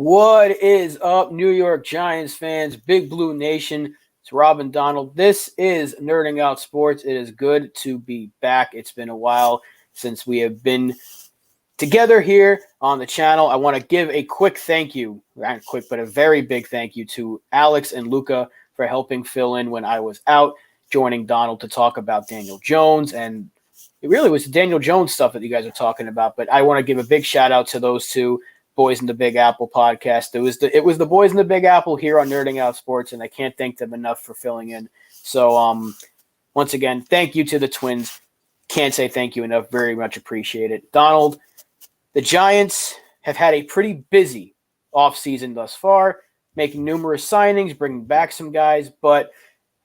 What is up, New York Giants fans, Big Blue Nation? It's Robin Donald. This is Nerding Out Sports. It is good to be back. It's been a while since we have been together here on the channel. I want to give a quick thank you, not quick, but a very big thank you to Alex and Luca for helping fill in when I was out, joining Donald to talk about Daniel Jones. And it really was the Daniel Jones stuff that you guys are talking about. But I want to give a big shout out to those two Boys in the Big Apple podcast. It was the Boys in the Big Apple here on Nerding Out Sports, and I can't thank them enough for filling in. So once again, thank you to the Twins. Can't say thank you enough. Very much appreciate it. Donald, the Giants have had a pretty busy offseason thus far, making numerous signings, bringing back some guys, but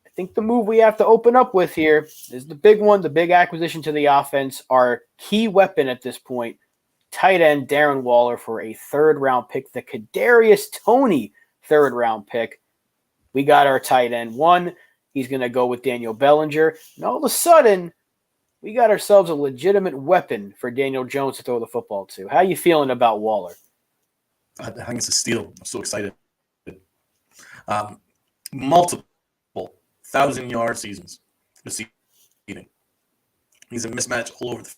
I think the move we have to open up with here is the big one, the big acquisition to the offense, our key weapon at this point, tight end Darren Waller for a third-round pick, the Kadarius Toney third-round pick. We got our tight end one. He's going to go with Daniel Bellinger. And all of a sudden, we got ourselves a legitimate weapon for Daniel Jones to throw the football to. How you feeling about Waller? I think it's a steal. I'm so excited. Multiple 1,000-yard seasons receiving. He's a mismatch all over the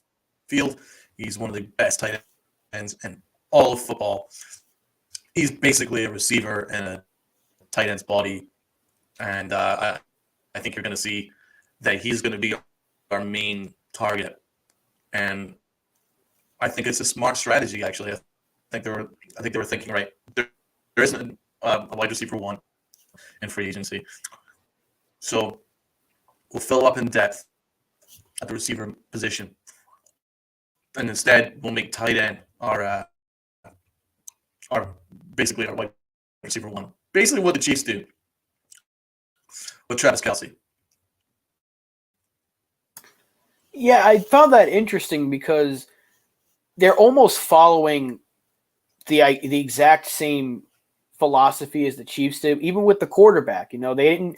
field. He's one of the best tight ends in all of football. He's basically a receiver in a tight end's body. And I think you're going to see that he's going to be our main target. And I think it's a smart strategy, actually. I think they were thinking, right, there isn't a wide receiver one in free agency. So we'll fill up in depth at the receiver position. And instead, we'll make tight end our basically our wide receiver one. Basically what the Chiefs do with Travis Kelce. Yeah, I found that interesting because they're almost following the exact same philosophy as the Chiefs did, even with the quarterback. You know, they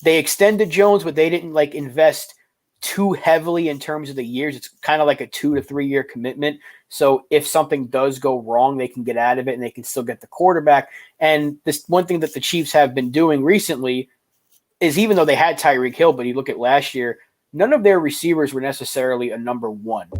extended Jones, but they didn't invest too heavily in terms of the years. It's kind of like a 2 to 3 year commitment. So if something does go wrong, they can get out of it and they can still get the quarterback. And this one thing that the Chiefs have been doing recently is, even though they had Tyreek Hill, but you look at last year, none of their receivers were necessarily a number one.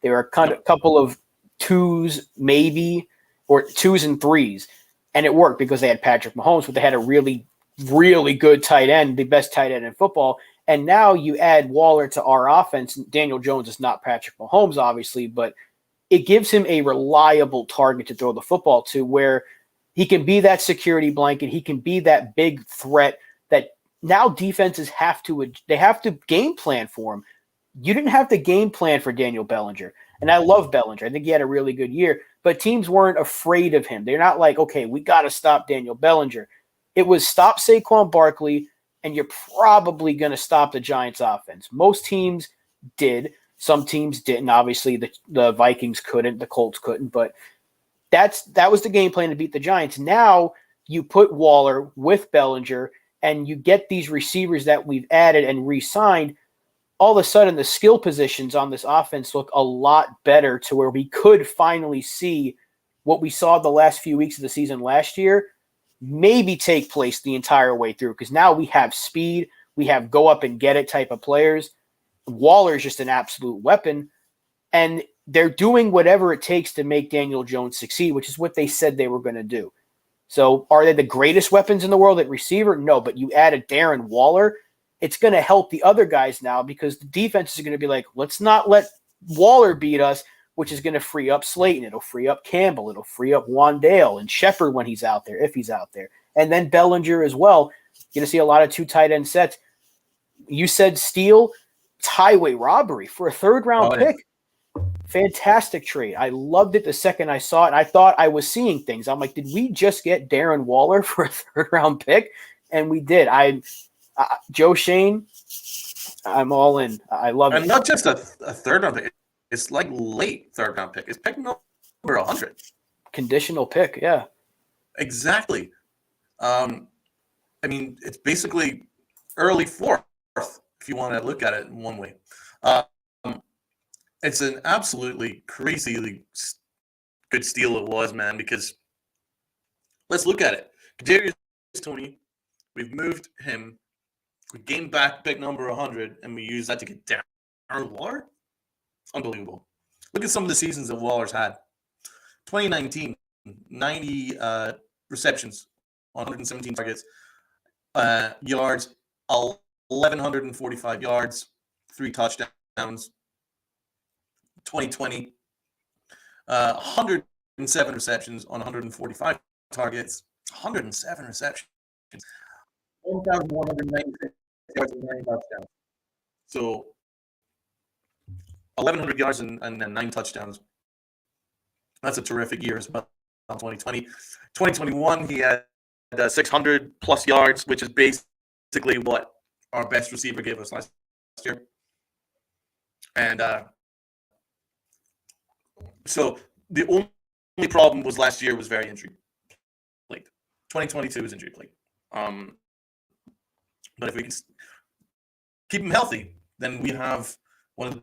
They were kind of a couple of twos, maybe, or twos and threes. And it worked because they had Patrick Mahomes, but they had a really, really good tight end, the best tight end in football. And now you add Waller to our offense. Daniel Jones is not Patrick Mahomes, obviously, but it gives him a reliable target to throw the football to, where he can be that security blanket. He can be that big threat that now defenses have to game plan for him. You didn't have to game plan for Daniel Bellinger. And I love Bellinger. I think he had a really good year, but teams weren't afraid of him. They're not like, okay, we got to stop Daniel Bellinger. It was stop Saquon Barkley, and you're probably going to stop the Giants offense. Most teams did. Some teams didn't. Obviously, the Vikings couldn't. The Colts couldn't. But that was the game plan to beat the Giants. Now you put Waller with Bellinger, and you get these receivers that we've added and re-signed. All of a sudden, the skill positions on this offense look a lot better, to where we could finally see what we saw the last few weeks of the season last year maybe take place the entire way through, because now we have speed, we have go up and get it type of players. Waller is just an absolute weapon, and they're doing whatever it takes to make Daniel Jones succeed, which is what they said they were going to do. So are they the greatest weapons in the world at receiver? No, but you added Darren Waller. It's going to help the other guys now, because the defense is going to be like, let's not let Waller beat us, which is going to free up Slayton. It'll free up Campbell. It'll free up Wandale and Shepard when he's out there, if he's out there. And then Bellinger as well. You're going to see a lot of two tight end sets. You said steal. It's highway robbery for a third-round pick. Fantastic trade. I loved it the second I saw it. I thought I was seeing things. I'm like, did we just get Darren Waller for a third-round pick? And we did. Joe Shane, I'm all in. I love it. And not just a third-round pick. It's like late third-round pick. It's pick number 100. Conditional pick, yeah. Exactly. I mean, it's basically early fourth, if you want to look at it in one way. It's an absolutely crazily good steal it was, man, because let's look at it. Kadarius Toney, we've moved him. We gained back big number 100, and we use that to get Darren Waller. Unbelievable. Look at some of the seasons that Waller's had. 2019, 90 receptions on 117 targets, yards, 1,145 yards, 3 touchdowns. 2020, 107 receptions on 145 targets, 107 receptions, 1,196 yards and 9 touchdowns. So 1,100 yards and 9 touchdowns. That's a terrific year as well. 2020, 2021, he had 600 plus yards, which is basically what our best receiver gave us last year. And so the only problem was last year was very injury plagued. 2022 is injury plagued. But if we can keep him healthy, then we have one of the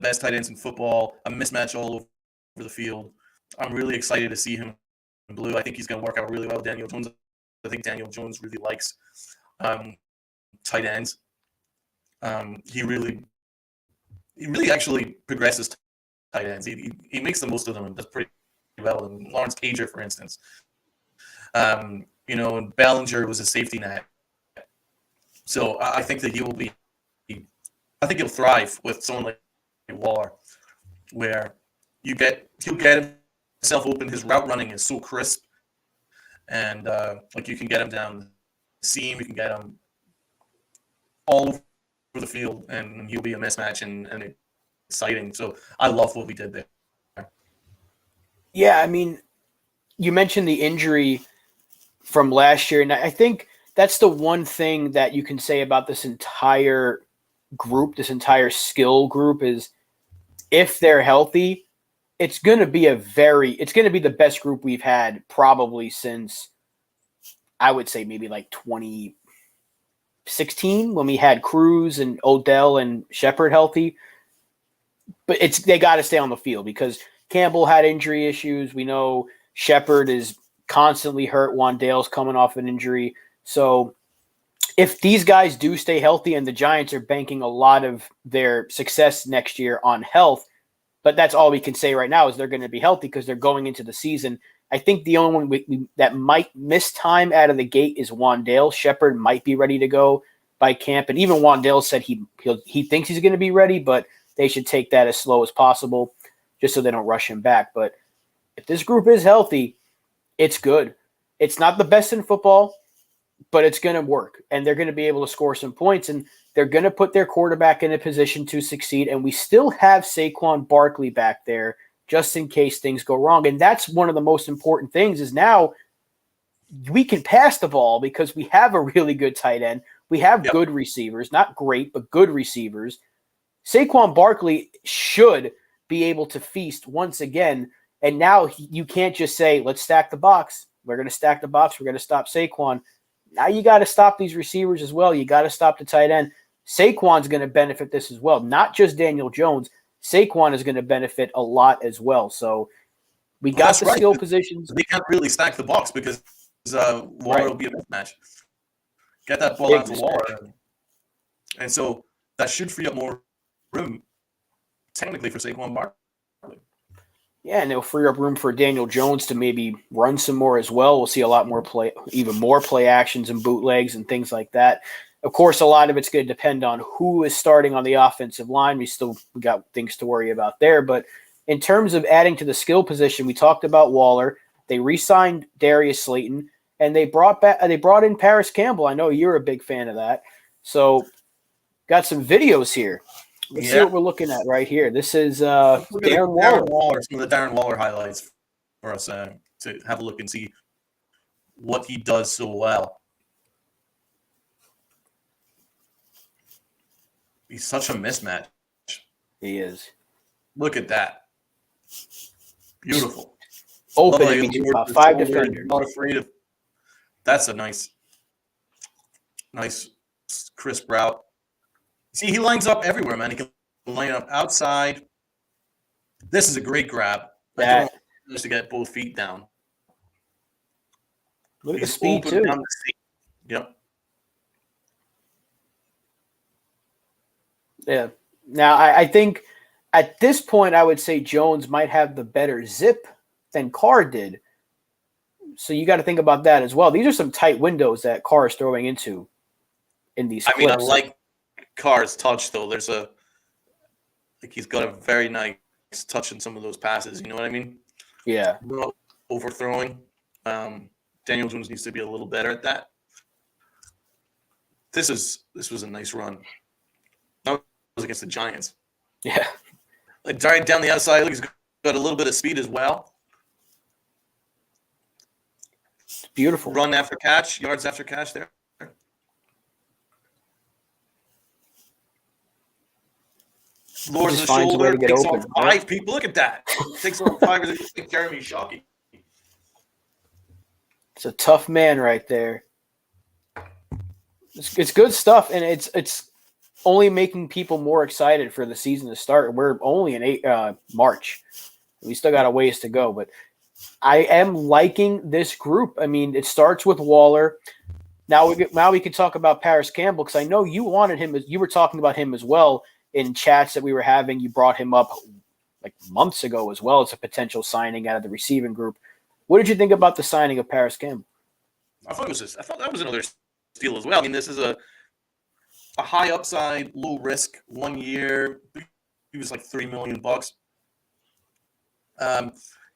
best tight ends in football, a mismatch all over the field. I'm really excited to see him in blue. I think he's going to work out really well with Daniel Jones. I think Daniel Jones really likes tight ends. He really actually progresses tight ends. He makes the most of them and does pretty well. And Lawrence Cager, for instance, and Bellinger was a safety net. So I think that he'll thrive with someone like Waller, where he'll get himself open. His route running is so crisp, and you can get him down the seam, you can get him all over the field, and he'll be a mismatch and exciting. So I love what we did there. Yeah, I mean, you mentioned the injury from last year, and I think that's the one thing that you can say about this entire group, this entire skill group, is if they're healthy, it's going to be the best group we've had probably since, I would say, maybe like 2016 when we had Cruz and Odell and Shepard healthy. But they got to stay on the field because Campbell had injury issues. We know Shepard is constantly hurt. Wan'Dale's coming off an injury. So if these guys do stay healthy, and the Giants are banking a lot of their success next year on health, but that's all we can say right now is they're going to be healthy because they're going into the season. I think the only one that might miss time out of the gate is Wan'Dale. Shepard might be ready to go by camp, and even Wan'Dale said he thinks he's going to be ready, but they should take that as slow as possible just so they don't rush him back. But if this group is healthy, it's good. It's not the best in football, but it's going to work, and they're going to be able to score some points, and they're going to put their quarterback in a position to succeed. And we still have Saquon Barkley back there just in case things go wrong. And that's one of the most important things is now we can pass the ball because we have a really good tight end. We have good receivers, not great, but good receivers. Saquon Barkley should be able to feast once again. And now you can't just say, let's stack the box. We're going to stack the box. We're going to stop Saquon. Now you got to stop these receivers as well. You got to stop the tight end. Saquon's going to benefit this as well. Not just Daniel Jones. Saquon is going to benefit a lot as well. So we got the skill positions. They can't really stack the box because Waller will be a mismatch. Get that ball out to Waller. And so that should free up more room, technically, for Saquon Barkley. Yeah, and it'll free up room for Daniel Jones to maybe run some more as well. We'll see a lot more even more play actions and bootlegs and things like that. Of course, a lot of it's going to depend on who is starting on the offensive line. We got things to worry about there. But in terms of adding to the skill position, we talked about Waller. They re-signed Darius Slayton, and they brought in Paris Campbell. I know you're a big fan of that. So got some videos here. Let's see what we're looking at right here. This is Darren Waller. Some of the Darren Waller highlights for us to have a look and see what he does so well. He's such a mismatch. He is. Look at that. Beautiful. Open about 5 defenders. Not afraid of. That's a nice crisp route. See, he lines up everywhere, man. He can line up outside. This is a great grab. Just to get both feet down. Look at the He's speed open too. down the seam. Yep. Yeah. Now I think at this point I would say Jones might have the better zip than Carr did. So you got to think about that as well. These are some tight windows that Carr is throwing into in these I mean, I clips. like Carr's touch though. He's got a very nice touch in some of those passes. You know what I mean? Yeah. Not overthrowing. Daniel Jones needs to be a little better at that. This was a nice run. That was against the Giants. Yeah. Like right down the outside, he's got a little bit of speed as well. It's beautiful. Run after catch, yards after catch there. Lowers the finds a way shoulder, to get takes open, on right? 5 people. Look at that. Takes on 5 like Jeremy Shockey. It's a tough man right there. It's good stuff, and it's only making people more excited for the season to start. We're only in March. We still got a ways to go, but I am liking this group. I mean, it starts with Waller. Now we can talk about Paris Campbell because I know you wanted him. You were talking about him as well in chats that we were having. You brought him up like months ago as well as a potential signing out of the receiving group. What did you think about the signing of Paris Campbell? I thought that was another steal as well. I mean, this is a high upside, low risk, 1 year. He was like $3 million.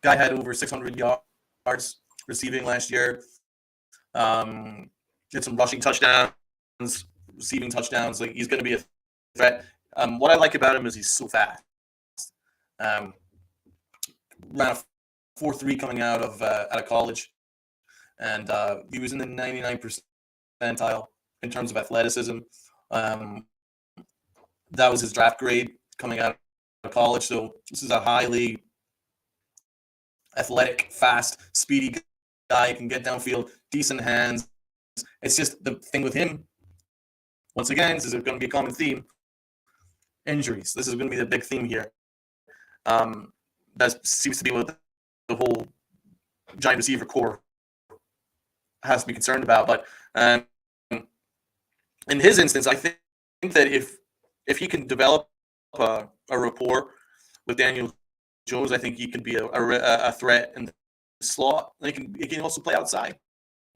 Guy had over 600 yards receiving last year. Did some rushing touchdowns, receiving touchdowns. Like he's going to be a threat. What I like about him is he's so fast. Ran a 4.3 coming out of college, and he was in the 99th percentile in terms of athleticism. That was his draft grade coming out of college. So this is a highly athletic, fast, speedy guy. Can get downfield, decent hands. It's just the thing with him. Once again, this is going to be a common theme. Injuries. This is going to be the big theme here. That seems to be what the whole giant receiver core has to be concerned about. But in his instance, I think that if he can develop a rapport with Daniel Jones, I think he can be a threat in the slot. He can also play outside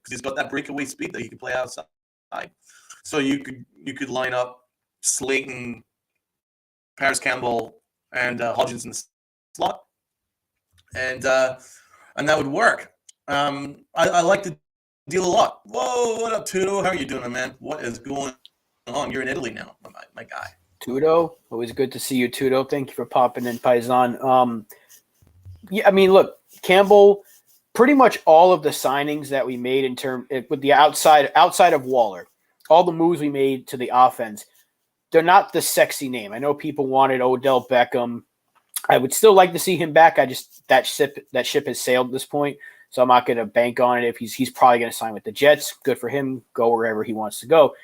because he's got that breakaway speed that he can play outside. So you could line up Slayton, Paris Campbell, and Hodgins in the slot, and that would work. I like the deal a lot. Whoa, what up, Tudo? How are you doing, man? What is going on? You're in Italy now, my guy. Tudo, always good to see you, Tudo. Thank you for popping in, Paisan. Yeah, I mean, look, Campbell. Pretty much all of the signings that we made with the outside of Waller, all the moves we made to the offense, they're not the sexy name. I know people wanted Odell Beckham. I would still like to see him back. That ship has sailed at this point, so I'm not going to bank on it. If he's probably going to sign with the Jets, good for him. Go wherever he wants to go.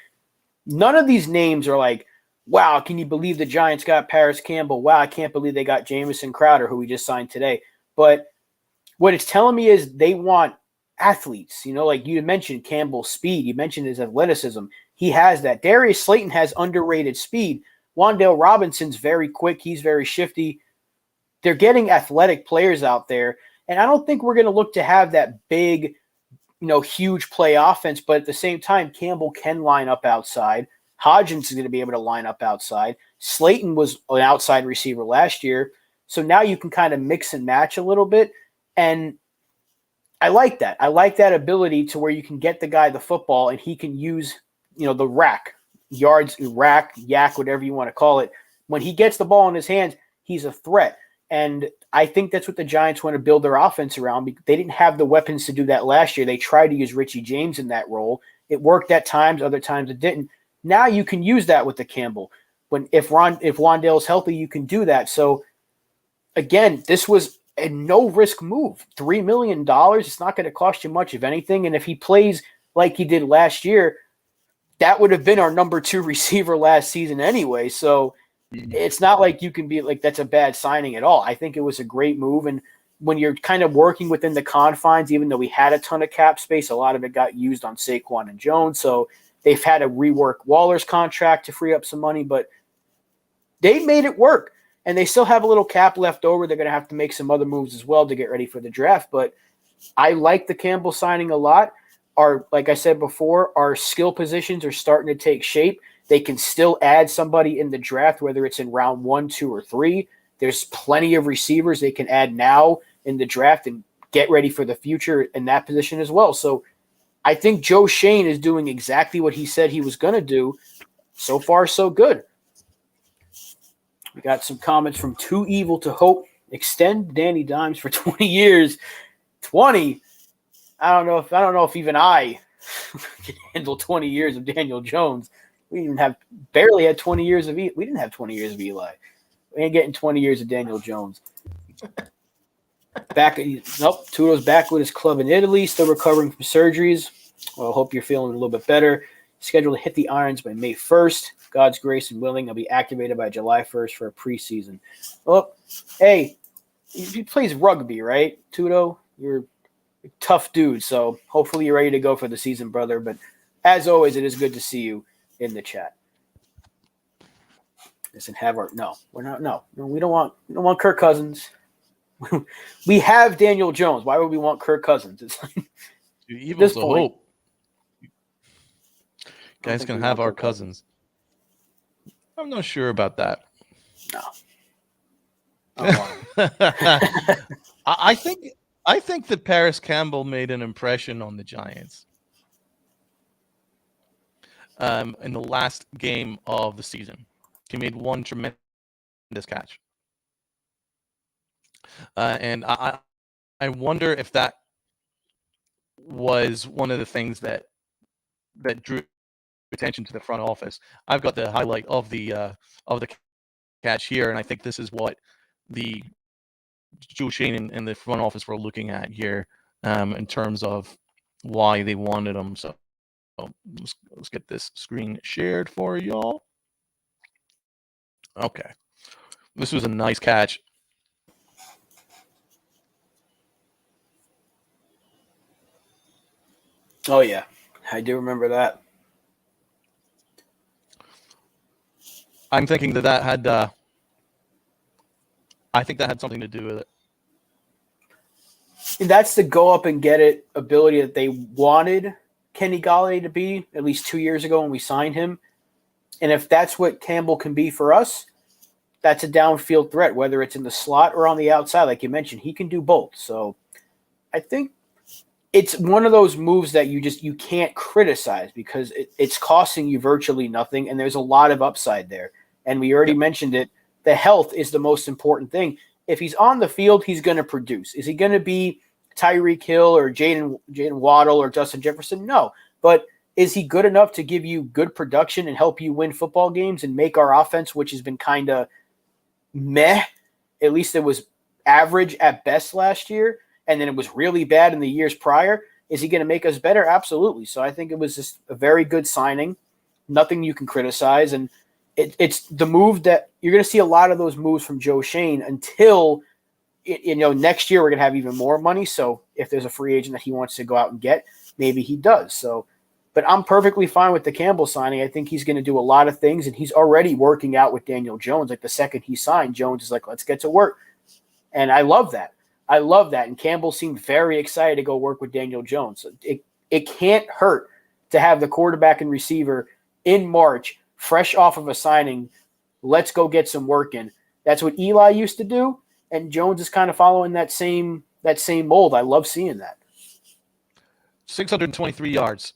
None of these names are like, wow, can you believe the Giants got Paris Campbell? Wow, I can't believe they got Jamison Crowder, who we just signed today. But what it's telling me is they want athletes. You know, like you mentioned Campbell's speed. You mentioned his athleticism. He has that. Darius Slayton has underrated speed. Wan'Dale Robinson's very quick. He's very shifty. They're getting athletic players out there. And I don't think we're going to look to have that big, huge play offense. But at the same time, Campbell can line up outside. Hodgins is going to be able to line up outside. Slayton was an outside receiver last year. So now you can kind of mix and match a little bit. And I like that. I like that ability to where you can get the guy the football and he can use, the rack, yak, whatever you want to call it. When he gets the ball in his hands, he's a threat. And I think that's what the Giants want to build their offense around because they didn't have the weapons to do that last year. They tried to use Richie James in that role. It worked at times, other times it didn't. Now you can use that with the Campbell. If Wan'Dale's healthy, you can do that. So again, this was a no-risk move. $3 million, it's not going to cost you much, if anything. And if he plays like he did last year, that would have been our number 2 receiver last season anyway. So it's not like you can be like, that's a bad signing at all. I think it was a great move. And when you're kind of working within the confines, even though we had a ton of cap space, a lot of it got used on Saquon and Jones. So they've had to rework Waller's contract to free up some money, but they made it work. And they still have a little cap left over. They're going to have to make some other moves as well to get ready for the draft. But I like the Campbell signing a lot. Like I said before, our skill positions are starting to take shape. They can still add somebody in the draft, whether it's in round 1, 2, or 3. There's plenty of receivers they can add now in the draft and get ready for the future in that position as well. So I think Joe Schoen is doing exactly what he said he was going to do. So far, so good. We got some comments from Too Evil to Hope. Extend Danny Dimes for 20 years. 20? I don't know if even I can handle 20 years of Daniel Jones. We barely had 20 years of we didn't have 20 years of Eli. We ain't getting 20 years of Daniel Jones. Tudo's back with his club in Italy, still recovering from surgeries. Well, I hope you're feeling a little bit better. Scheduled to hit the irons by May 1st. God's grace and willing, I'll be activated by July 1st for a preseason. Well, hey, he plays rugby, right, Tudo? You're a tough dude, so hopefully you're ready to go for the season, brother. But as always, it is good to see you in the chat. Listen, we don't want Kirk Cousins. We have Daniel Jones. Why would we want Kirk Cousins? It's like Evil's the hope. Guys can have our Cousins. I'm not sure about that. No. I think that Paris Campbell made an impression on the Giants in the last game of the season. He made one tremendous catch. And I wonder if that was one of the things that drew attention to the front office. I've got the highlight of the catch here, and I think this is what the Joe Schoen and the front office were looking at here in terms of why they wanted him. So let's get this screen shared for y'all. Okay, this was a nice catch. Oh yeah, I do remember that. I'm thinking that had. I think that had something to do with it. And that's the go up and get it ability that they wanted Kenny Golladay to be at least 2 years ago when we signed him. And if that's what Campbell can be for us, that's a downfield threat, whether it's in the slot or on the outside. Like you mentioned, he can do both. So I think it's one of those moves that you can't criticize because it's costing you virtually nothing, and there's a lot of upside there. And we already mentioned it. The health is the most important thing. If he's on the field, he's going to produce. Is he going to be Tyreek Hill or Jaden Waddle or Justin Jefferson? No. But is he good enough to give you good production and help you win football games and make our offense, which has been kind of meh, at least it was average at best last year, and then it was really bad in the years prior. Is he going to make us better? Absolutely. So I think it was just a very good signing. Nothing you can criticize. And it's the move that you're going to see a lot of those moves from Joe Schoen until, next year we're going to have even more money. So if there's a free agent that he wants to go out and get, maybe he does. So, but I'm perfectly fine with the Campbell signing. I think he's going to do a lot of things, and he's already working out with Daniel Jones. Like the second he signed, Jones is like, let's get to work. And I love that. And Campbell seemed very excited to go work with Daniel Jones. So it can't hurt to have the quarterback and receiver in March, fresh off of a signing. Let's go get some work in. That's what Eli used to do, and Jones is kind of following that same mold. I love seeing that. 623 yards,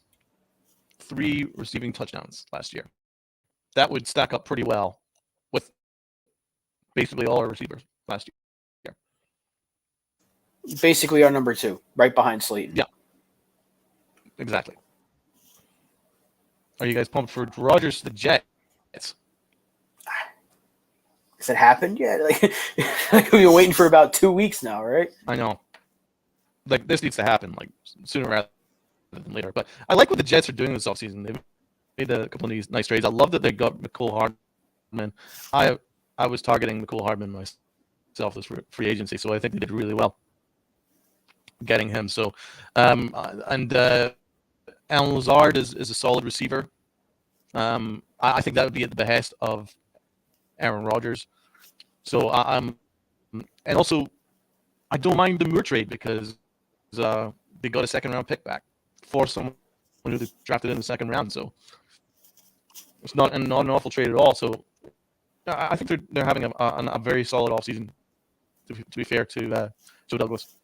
3 receiving touchdowns last year. That would stack up pretty well with basically all our receivers last year. Basically our number 2, right behind Slayton. Yeah, exactly. Are you guys pumped for Rodgers to the Jets? Has it happened yet? Like we've been waiting for about 2 weeks now, right? I know. Like this needs to happen like sooner rather than later. But I like what the Jets are doing this offseason. They've made a couple of these nice trades. I love that they got Mecole Hardman. I was targeting Mecole Hardman myself this free agency, so I think they did really well. getting him. So, and Alan Lazard is a solid receiver. I think that would be at the behest of Aaron Rodgers. So and also I don't mind the Moore trade because they got a second round pick back for someone who they drafted in the second round. So it's not an awful trade at all. So I think they're having a very solid offseason. To be fair to Joe Douglas.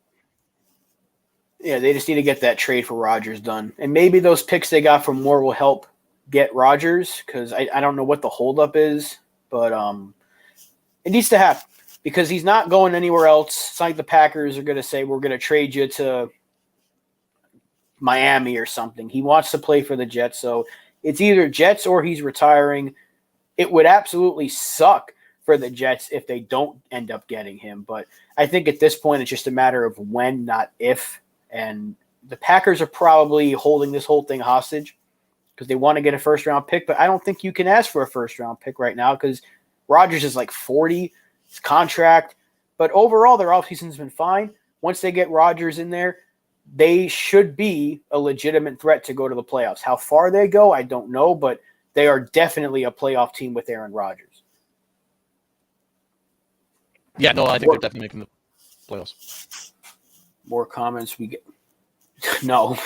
Yeah, they just need to get that trade for Rodgers done, and maybe those picks they got from Moore will help get Rodgers, because I don't know what the holdup is, but it needs to happen because he's not going anywhere else. It's not like the Packers are going to say we're going to trade you to Miami or something. He wants to play for the Jets, so it's either Jets or he's retiring. It would absolutely suck for the Jets if they don't end up getting him, but I think at this point it's just a matter of when, not if. And the Packers are probably holding this whole thing hostage because they want to get a first-round pick, but I don't think you can ask for a first-round pick right now because Rodgers is like 40, his contract. But overall, their offseason's been fine. Once they get Rodgers in there, they should be a legitimate threat to go to the playoffs. How far they go, I don't know, but they are definitely a playoff team with Aaron Rodgers. Yeah, no, I think they're definitely making the playoffs. More comments we get. No,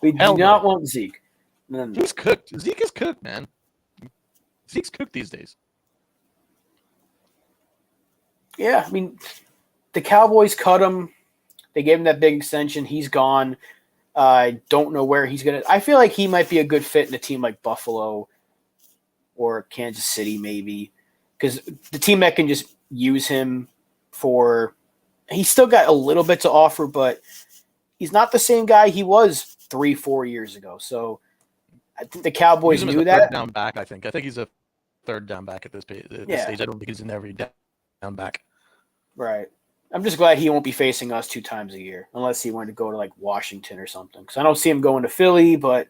we do Hell not no. want Zeke. No. He's cooked. Zeke is cooked, man. Zeke's cooked these days. Yeah, I mean, the Cowboys cut him. They gave him that big extension. He's gone. I don't know where he's going to – I feel like he might be a good fit in a team like Buffalo or Kansas City maybe, because the team that can just use him for – he's still got a little bit to offer, but he's not the same guy he was 3-4 years ago. So I think the Cowboys knew that. Third down back, I think. I think he's a third down back at this stage. I don't think he's in every down back. Right. I'm just glad he won't be facing us 2 times a year, unless he wanted to go to like Washington or something. Because I don't see him going to Philly, but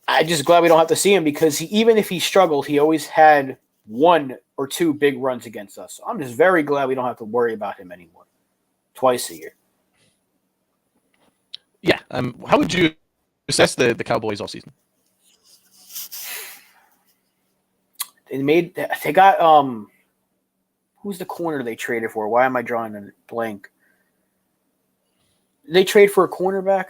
I'm just glad we don't have to see him because even if he struggled, he always had 1 or 2 big runs against us. So I'm just very glad we don't have to worry about him anymore. Twice a year. Yeah. How would you assess the Cowboys offseason? They got who's the corner they traded for? Why am I drawing a blank? Did they trade for a cornerback?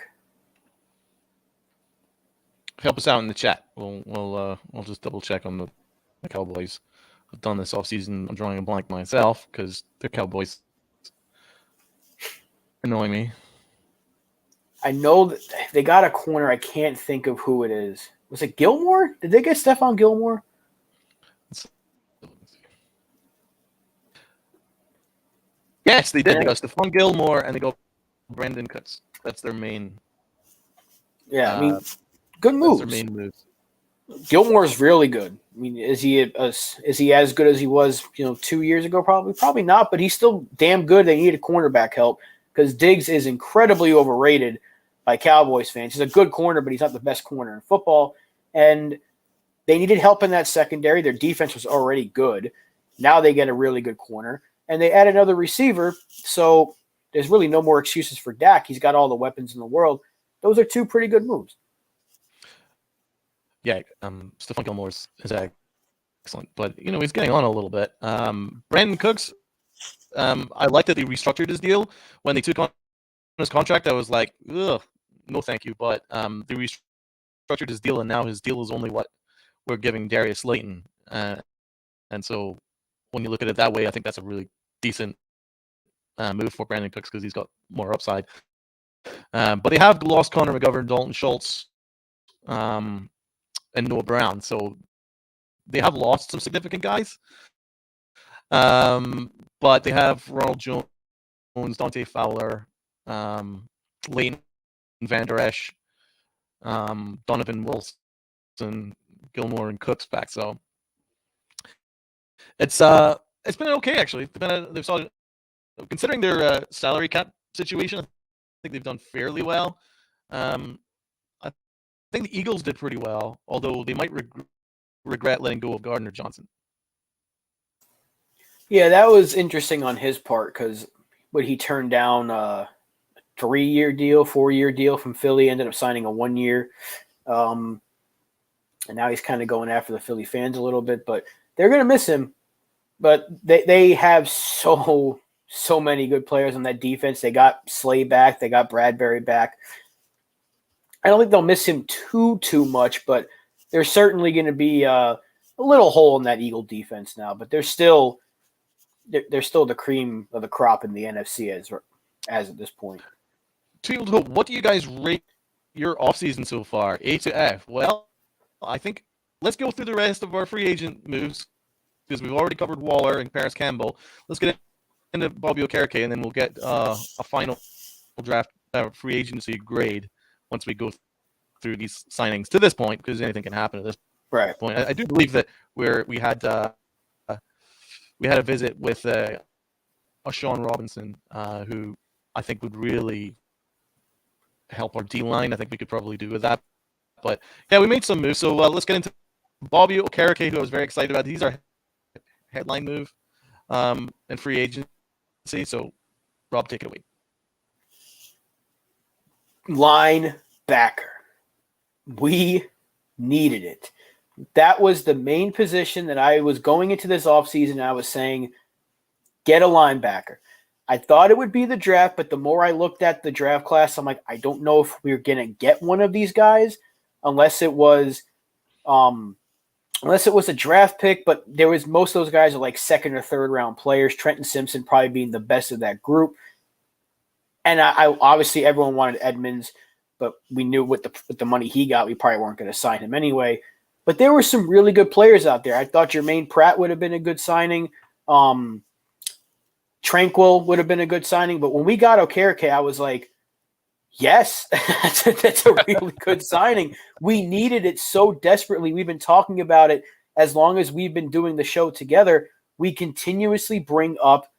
Help us out in the chat. We'll just double check on the Cowboys. I've done this offseason. I'm drawing a blank myself because the Cowboys annoying me. I know that they got a corner. I can't think of who it is. Was it Gilmore? Did they get Stephon Gilmore? Yes, they did. They got Stephon Gilmore and they go Brandon Cooks. That's their main. Yeah, I mean, good moves. That's their main moves. Gilmore's really good. I mean, is he as good as he was 2 years ago? Probably not. But he's still damn good. They need a cornerback help because Diggs is incredibly overrated by Cowboys fans. He's a good corner, but he's not the best corner in football. And they needed help in that secondary. Their defense was already good. Now they get a really good corner. And they add another receiver, so there's really no more excuses for Dak. He's got all the weapons in the world. Those are 2 pretty good moves. Yeah, Stephon Gilmore is excellent, but he's getting on a little bit. Brandon Cooks, I like that they restructured his deal. When they took on his contract, I was like, ugh, no thank you. But they restructured his deal, and now his deal is only what we're giving Darius Slayton. And so when you look at it that way, I think that's a really decent move for Brandon Cooks because he's got more upside. But they have lost Connor McGovern, Dalton Schultz, and Noah Brown. So they have lost some significant guys. But they have Ronald Jones, Dante Fowler, Leighton Vander Esch, Donovan Wilson, Gilmore, and Cooks back. So it's been okay actually. They've solid, considering their salary cap situation. I think they've done fairly well. I think the Eagles did pretty well, although they might regret letting go of Gardner Johnson. Yeah, that was interesting on his part because would he turn down 3-year deal, 4-year deal from Philly. Ended up signing a 1 year. And now he's kind of going after the Philly fans a little bit, but they're going to miss him. But they have so many good players on that defense. They got Slay back. They got Bradbury back. I don't think they'll miss him too much, but there's certainly going to be a little hole in that Eagle defense now. But they're still the cream of the crop in the NFC as at this point. What do you guys rate your offseason so far? A to F. Well, I think let's go through the rest of our free agent moves because we've already covered Waller and Paris Campbell. Let's get into Bobby Okereke, and then we'll get a final draft free agency grade once we go through these signings to this point, because anything can happen at this point. I do believe that we had a visit with Sean Robinson, who I think would really help our D-line. I think we could probably do with that. But yeah, we made some moves. So let's get into Bobby Okereke, who I was very excited about. He's our headline move and free agency. So Rob, take it away. Linebacker. We needed it. That was the main position that I was going into this offseason. I was saying, get a linebacker. I thought it would be the draft, but the more I looked at the draft class, I'm like, I don't know if we're going to get one of these guys unless it was a draft pick, but there was most of those guys are like second or third round players. Trenton Simpson probably being the best of that group. And I obviously everyone wanted Edmonds, but we knew with the money he got, we probably weren't going to sign him anyway. But there were some really good players out there. I thought Jermaine Pratt would have been a good signing. Tranquil would have been a good signing. But when we got Okereke, I was like, yes, that's a really good signing. We needed it so desperately. We've been talking about it as long as we've been doing the show together. We continuously bring up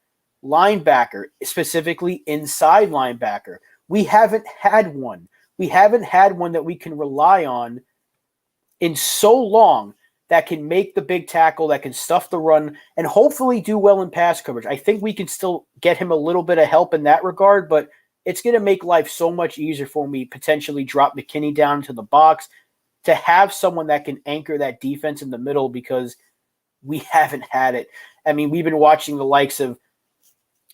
linebacker, specifically inside linebacker. We haven't had one. We haven't had one that we can rely on in so long that can make the big tackle, that can stuff the run, and hopefully do well in pass coverage. I think we can still get him a little bit of help in that regard, but it's going to make life so much easier for me potentially drop McKinney down into the box to have someone that can anchor that defense in the middle because we haven't had it. I mean, we've been watching the likes of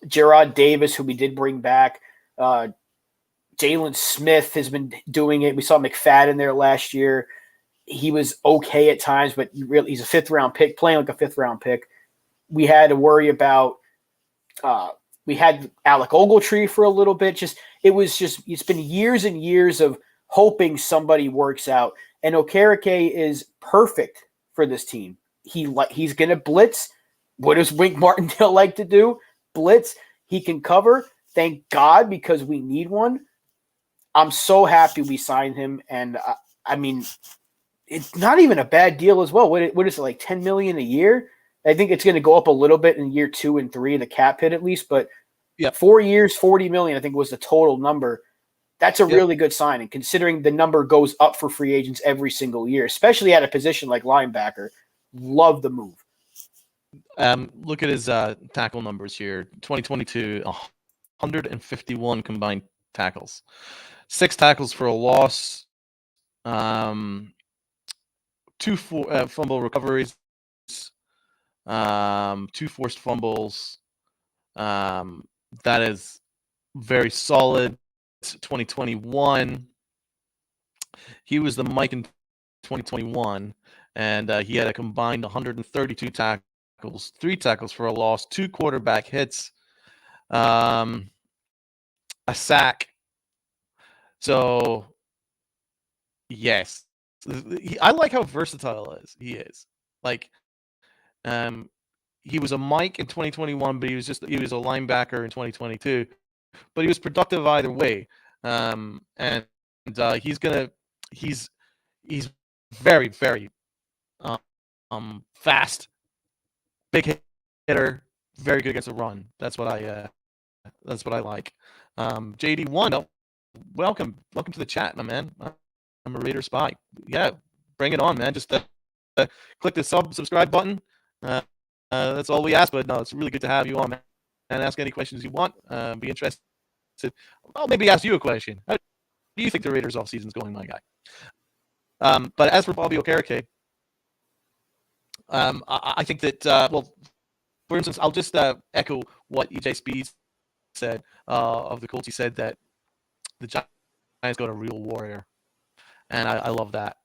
Gerard Davis, who we did bring back. Jalen Smith has been doing it. We saw McFadden there last year. He was okay at times, but he's a fifth-round pick, playing like a fifth-round pick. We had to worry about we had Alec Ogletree for a little bit. It's been years and years of hoping somebody works out. And Okereke is perfect for this team. He's going to blitz. What does Wink Martindale like to do? Blitz. He can cover. Thank God, because we need one. I'm so happy we signed him. And I mean, it's not even a bad deal as well. What is it, like $10 million a year? I think it's going to go up a little bit in year 2 and 3, the cap hit at least, but 4 years, $40 million, I think was the total number. That's a really good signing, considering the number goes up for free agents every single year, especially at a position like linebacker. Love the move. Look at his tackle numbers here. 2022, 151 combined tackles, 6 tackles for a loss, 2 fumble recoveries, 2 forced fumbles. That is very solid. 2021, he was the Mike in 2021, and he had a combined 132 tackles, 3 tackles for a loss, 2 quarterback hits, a sack. So, yes, I like how versatile he is. Like, he was a Mike in 2021, but he was a linebacker in 2022. But he was productive either way, and he's very, very fast, big hitter, very good against the run. That's what I like. JD1, welcome to the chat, my man. I'm a Raider spy. Yeah, bring it on, man. Just click the subscribe button. That's all we ask. But no, it's really good to have you on, man. And ask any questions you want. Be interested I'll maybe ask you a question. How do you think the Raiders offseason is going, my guy? But as for Bobby Okereke, I think that, well, for instance, I'll just echo what EJ Speed said of the Colts. He said that the Giants got a real warrior, and I love that.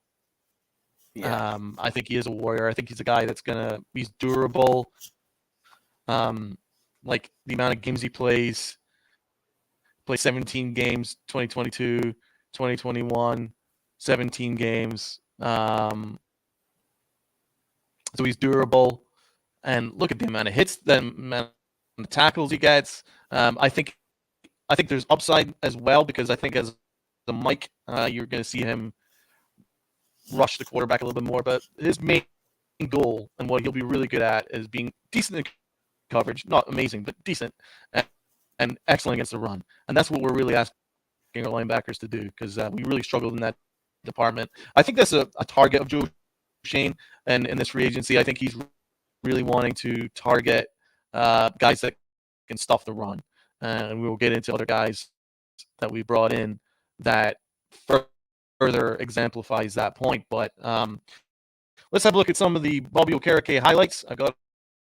Yeah. I think he is a warrior. I think he's a guy he's durable. Like the amount of games he plays 17 games, 2022, 2021, 17 games. So he's durable. And look at the amount of hits, the amount of tackles he gets. I think there's upside as well, because I think as the Mike, you're going to see him rush the quarterback a little bit more. But his main goal and what he'll be really good at is being decent in coverage, not amazing, but decent, and excellent against the run. And that's what we're really asking our linebackers to do, because we really struggled in that department. I think that's a target of Joe Schoen and in this free agency. I think he's really wanting to target guys that can stuff the run. And we will get into other guys that we brought in that further exemplifies that point. But let's have a look at some of the Bobby Okereke highlights. I got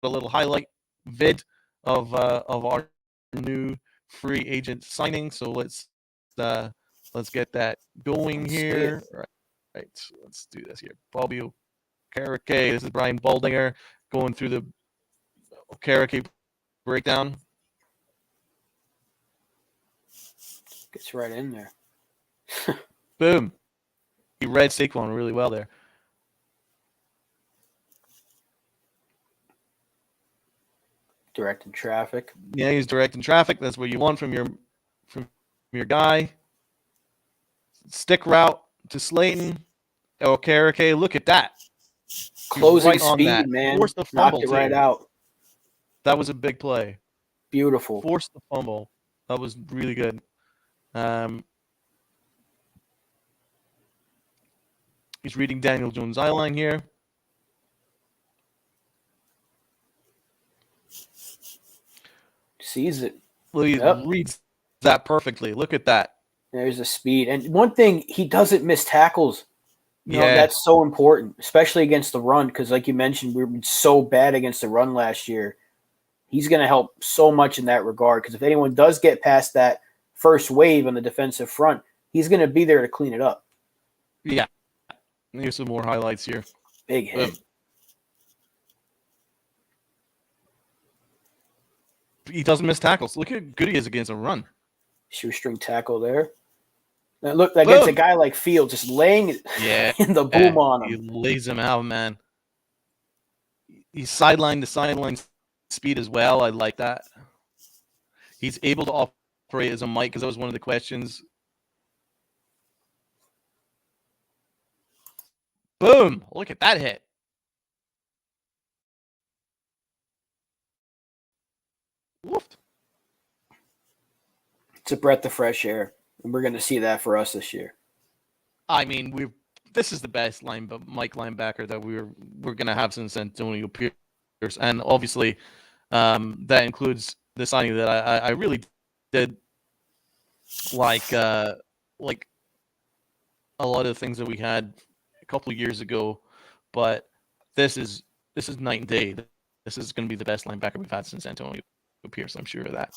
a little highlight vid of our new free agent signing. So let's get that going here. Right. Let's do this here. Bobby Okereke. This is Brian Baldinger going through the Okereke breakdown. Gets right in there. Boom. He read Saquon really well there. Directing traffic. Yeah, he's directing traffic. That's what you want from your guy. Stick route to Slayton. Okereke, look at that. Closing right on speed, that. man. Forced the Knocked fumble it right too. out. That was a big play. Beautiful. Forced the fumble. That was really good. He's reading Daniel Jones' eye line here. Sees it. Well, he reads that perfectly. Look at that. There's the speed. And one thing, he doesn't miss tackles. You know, Yeah. that's so important, especially against the run, because like you mentioned, we were so bad against the run last year. He's going to help so much in that regard, because if anyone does get past that first wave on the defensive front, he's going to be there to clean it up. Yeah. Here's some more highlights here. Big hit. He doesn't miss tackles. Look how good he is against a run. Shoestring tackle there. Now look, against a guy like Fields, just laying it in the boom on him. He lays him out, man. He's sideline to sideline speed as well. I like that. He's able to operate as a Mike, because that was one of the questions. Boom! Look at that hit. Woofed. It's a breath of fresh air, and we're going to see that for us this year. I mean, this is the best Mike linebacker that we're going to have since Antonio Pierce, and obviously that includes the signing that I really did like a lot of the things that we had a couple of years ago, but this is night and day. This is going to be the best linebacker we've had since Antonio Pierce. I'm sure of that.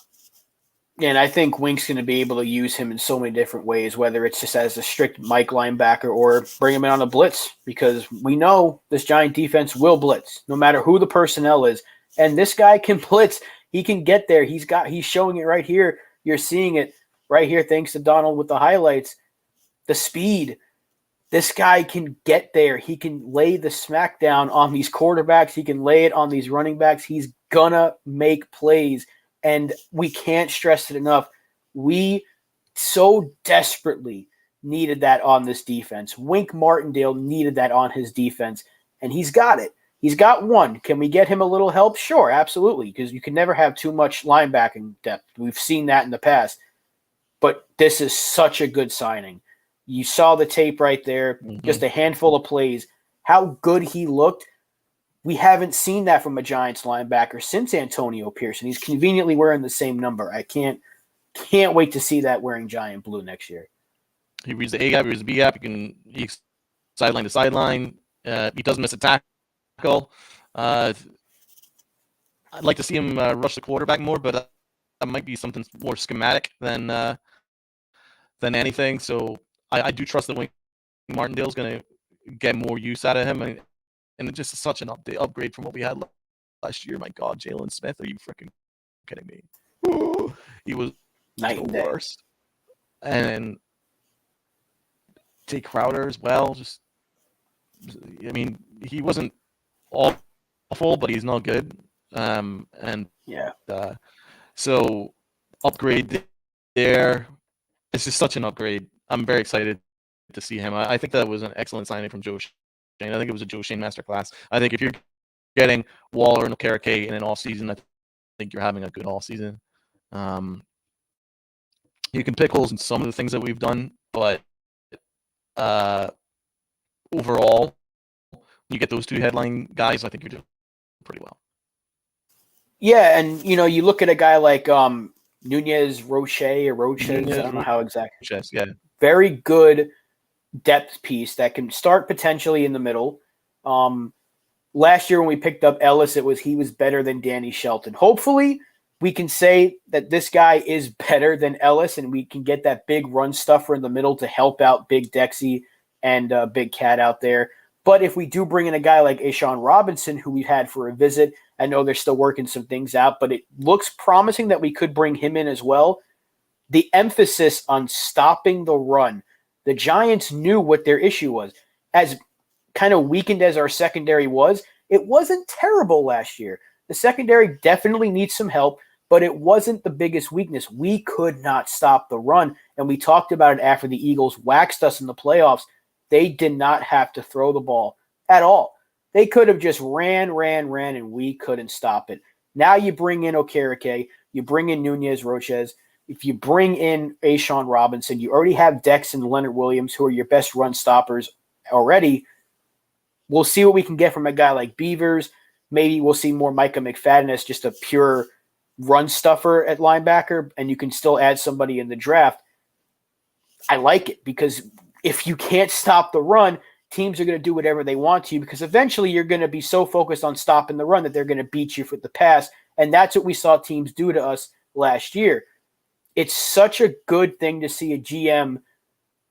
Yeah, and I think Wink's going to be able to use him in so many different ways, whether it's just as a strict Mike linebacker or bring him in on a blitz, because we know this Giant defense will blitz no matter who the personnel is. And this guy can blitz. He can get there. He's showing it right here. You're seeing it right here, thanks to Donald with the highlights. The speed. This guy can get there. He can lay the smack down on these quarterbacks. He can lay it on these running backs. He's gonna make plays. And we can't stress it enough. We so desperately needed that on this defense. Wink Martindale needed that on his defense, and he's got it. He's got one. Can we get him a little help? Sure, absolutely, because you can never have too much linebacking depth. We've seen that in the past. But this is such a good signing. You saw the tape right there, just a handful of plays. How good he looked. We haven't seen that from a Giants linebacker since Antonio Pierce. He's conveniently wearing the same number. I can't Can't wait to see that wearing giant blue next year. He reads the A gap, he reads the B gap. He's sideline to sideline. He doesn't miss a tackle. I'd like to see him rush the quarterback more, but that might be something more schematic than anything. So I do trust that Wayne Martindale's going to get more use out of him, and it's just such an upgrade from what we had last year. My God, Jalen Smith, are you freaking kidding me? Ooh, he was Night the and day. worst. And Jay Crowder as well. I mean, he wasn't awful, but he's not good. Yeah. So upgrade there. It's just such an upgrade. I'm very excited to see him. I think that was an excellent signing from Joe Shane. I think it was a Joe Shane masterclass. I think if you're getting Waller and Okereke in an off season, I think you're having a good off season. You can pick holes in some of the things that we've done, but overall, you get those two headline guys, I think you're doing pretty well. Yeah, and you look at a guy like Nunez Roche or Roches, I don't know how exactly. Roches, yeah. Very good depth piece that can start potentially in the middle. Last year when we picked up Ellis, he was better than Danny Shelton. Hopefully, we can say that this guy is better than Ellis, and we can get that big run stuffer in the middle to help out Big Dexy and Big Cat out there. But if we do bring in a guy like Ashawn Robinson, who we've had for a visit, I know they're still working some things out, but it looks promising that we could bring him in as well. The emphasis on stopping the run. The Giants knew what their issue was. As kind of weakened as our secondary was, it wasn't terrible last year. The secondary definitely needs some help, but it wasn't the biggest weakness. We could not stop the run, and we talked about it after the Eagles waxed us in the playoffs. They did not have to throw the ball at all. They could have just ran, and we couldn't stop it. Now you bring in Okereke, you bring in Nunez Roches. If you bring in Ashawn Robinson, you already have Dex and Leonard Williams, who are your best run stoppers already. We'll see what we can get from a guy like Beavers. Maybe we'll see more Micah McFadden as just a pure run stuffer at linebacker, and you can still add somebody in the draft. I like it because if you can't stop the run, teams are going to do whatever they want to you because eventually you're going to be so focused on stopping the run that they're going to beat you for the pass, and that's what we saw teams do to us last year. It's such a good thing to see a GM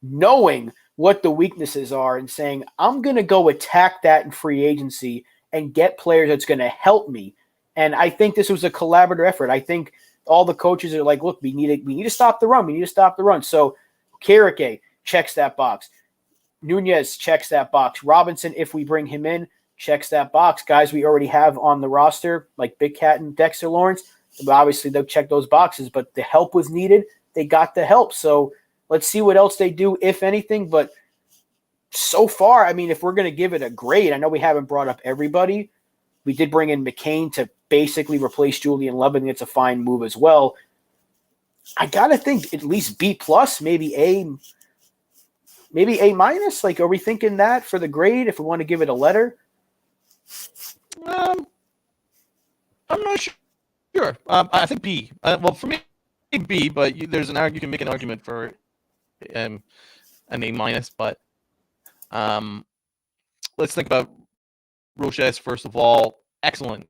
knowing what the weaknesses are and saying, I'm going to go attack that in free agency and get players that's going to help me. And I think this was a collaborative effort. I think all the coaches are like, look, we need to stop the run. We need to stop the run. So Okereke checks that box. Nunez checks that box. Robinson, if we bring him in, checks that box. Guys we already have on the roster, like Big Cat and Dexter Lawrence, obviously they'll check those boxes, but the help was needed. They got the help. So let's see what else they do, if anything. But so far, I mean, if we're going to give it a grade, I know we haven't brought up everybody. We did bring in McCain to basically replace Julian Love, and it's a fine move as well. I got to think at least B+, maybe A minus. Like, are we thinking that for the grade if we want to give it a letter? I'm not sure. I think B. Well, for me, B. But you can make an argument for an A minus. But let's think about Roches first of all. Excellent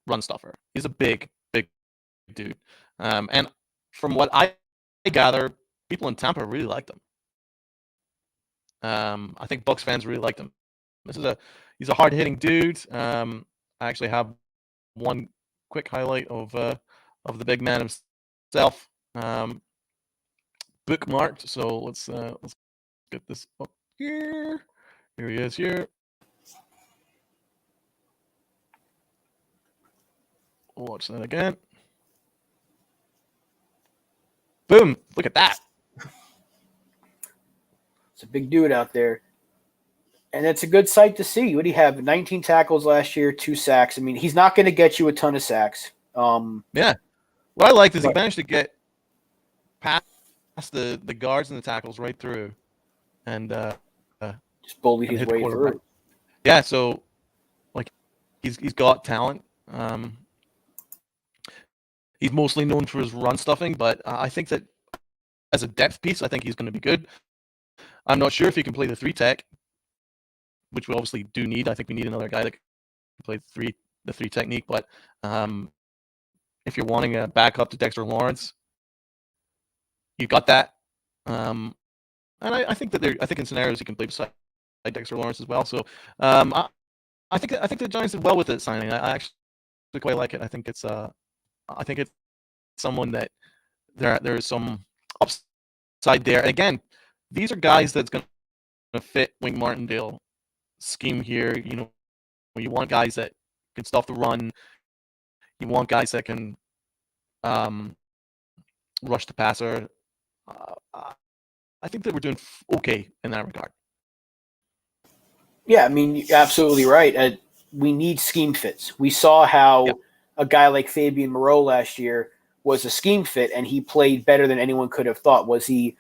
run stuffer. He's a big dude. And from what I gather, people in Tampa really liked him. I think Bucs fans really liked him. He's a hard hitting dude. I actually have one quick highlight of the big man himself, bookmarked. So let's get this up here. Here he is here. Watch that again. Boom! Look at that. It's a big dude out there. And it's a good sight to see. What do you have? 19 tackles last year, 2 sacks. I mean, he's not going to get you a ton of sacks. Yeah. What I liked is he managed to get past the guards and the tackles right through, and just bullied his way through. Yeah. So, like, he's got talent. He's mostly known for his run stuffing, but I think that as a depth piece, I think he's going to be good. I'm not sure if he can play the 3-tech, which we obviously do need. I think we need another guy that can play the 3 technique. But if you're wanting a backup to Dexter Lawrence, you got that. And I think that I think in scenarios he can play beside Dexter Lawrence as well. So I think the Giants did well with it signing. I actually quite like it. I think it's someone that there is some upside there. And again, these are guys that's going to fit Wink Martindale scheme here. You know, you want guys that can stuff the run. You want guys that can rush the passer. I think that we're doing okay in that regard. Yeah, I mean, you're absolutely right. We need scheme fits. We saw how a guy like Fabian Moreau last year was a scheme fit, and he played better than anyone could have thought. Was he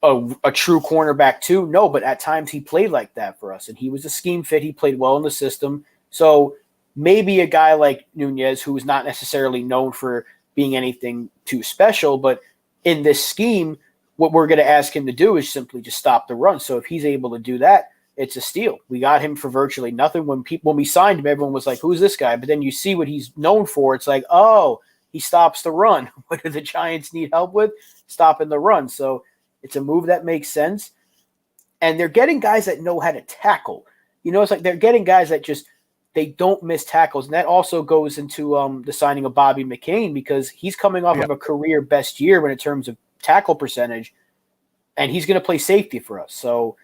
a true cornerback too? No, but at times he played like that for us, and he was a scheme fit. He played well in the system. So maybe a guy like Nunez, who is not necessarily known for being anything too special, but in this scheme, what we're going to ask him to do is simply just stop the run. So if he's able to do that, it's a steal. We got him for virtually nothing. When we signed him, everyone was like, "Who's this guy?" But then you see what he's known for. It's like, oh, he stops the run. What do the Giants need help with? Stopping the run. So it's a move that makes sense. And they're getting guys that know how to tackle. You know, it's like they're getting guys that just they don't miss tackles. And that also goes into the signing of Bobby McCain, because he's coming off of a career best year in terms of tackle percentage, and he's going to play safety for us. So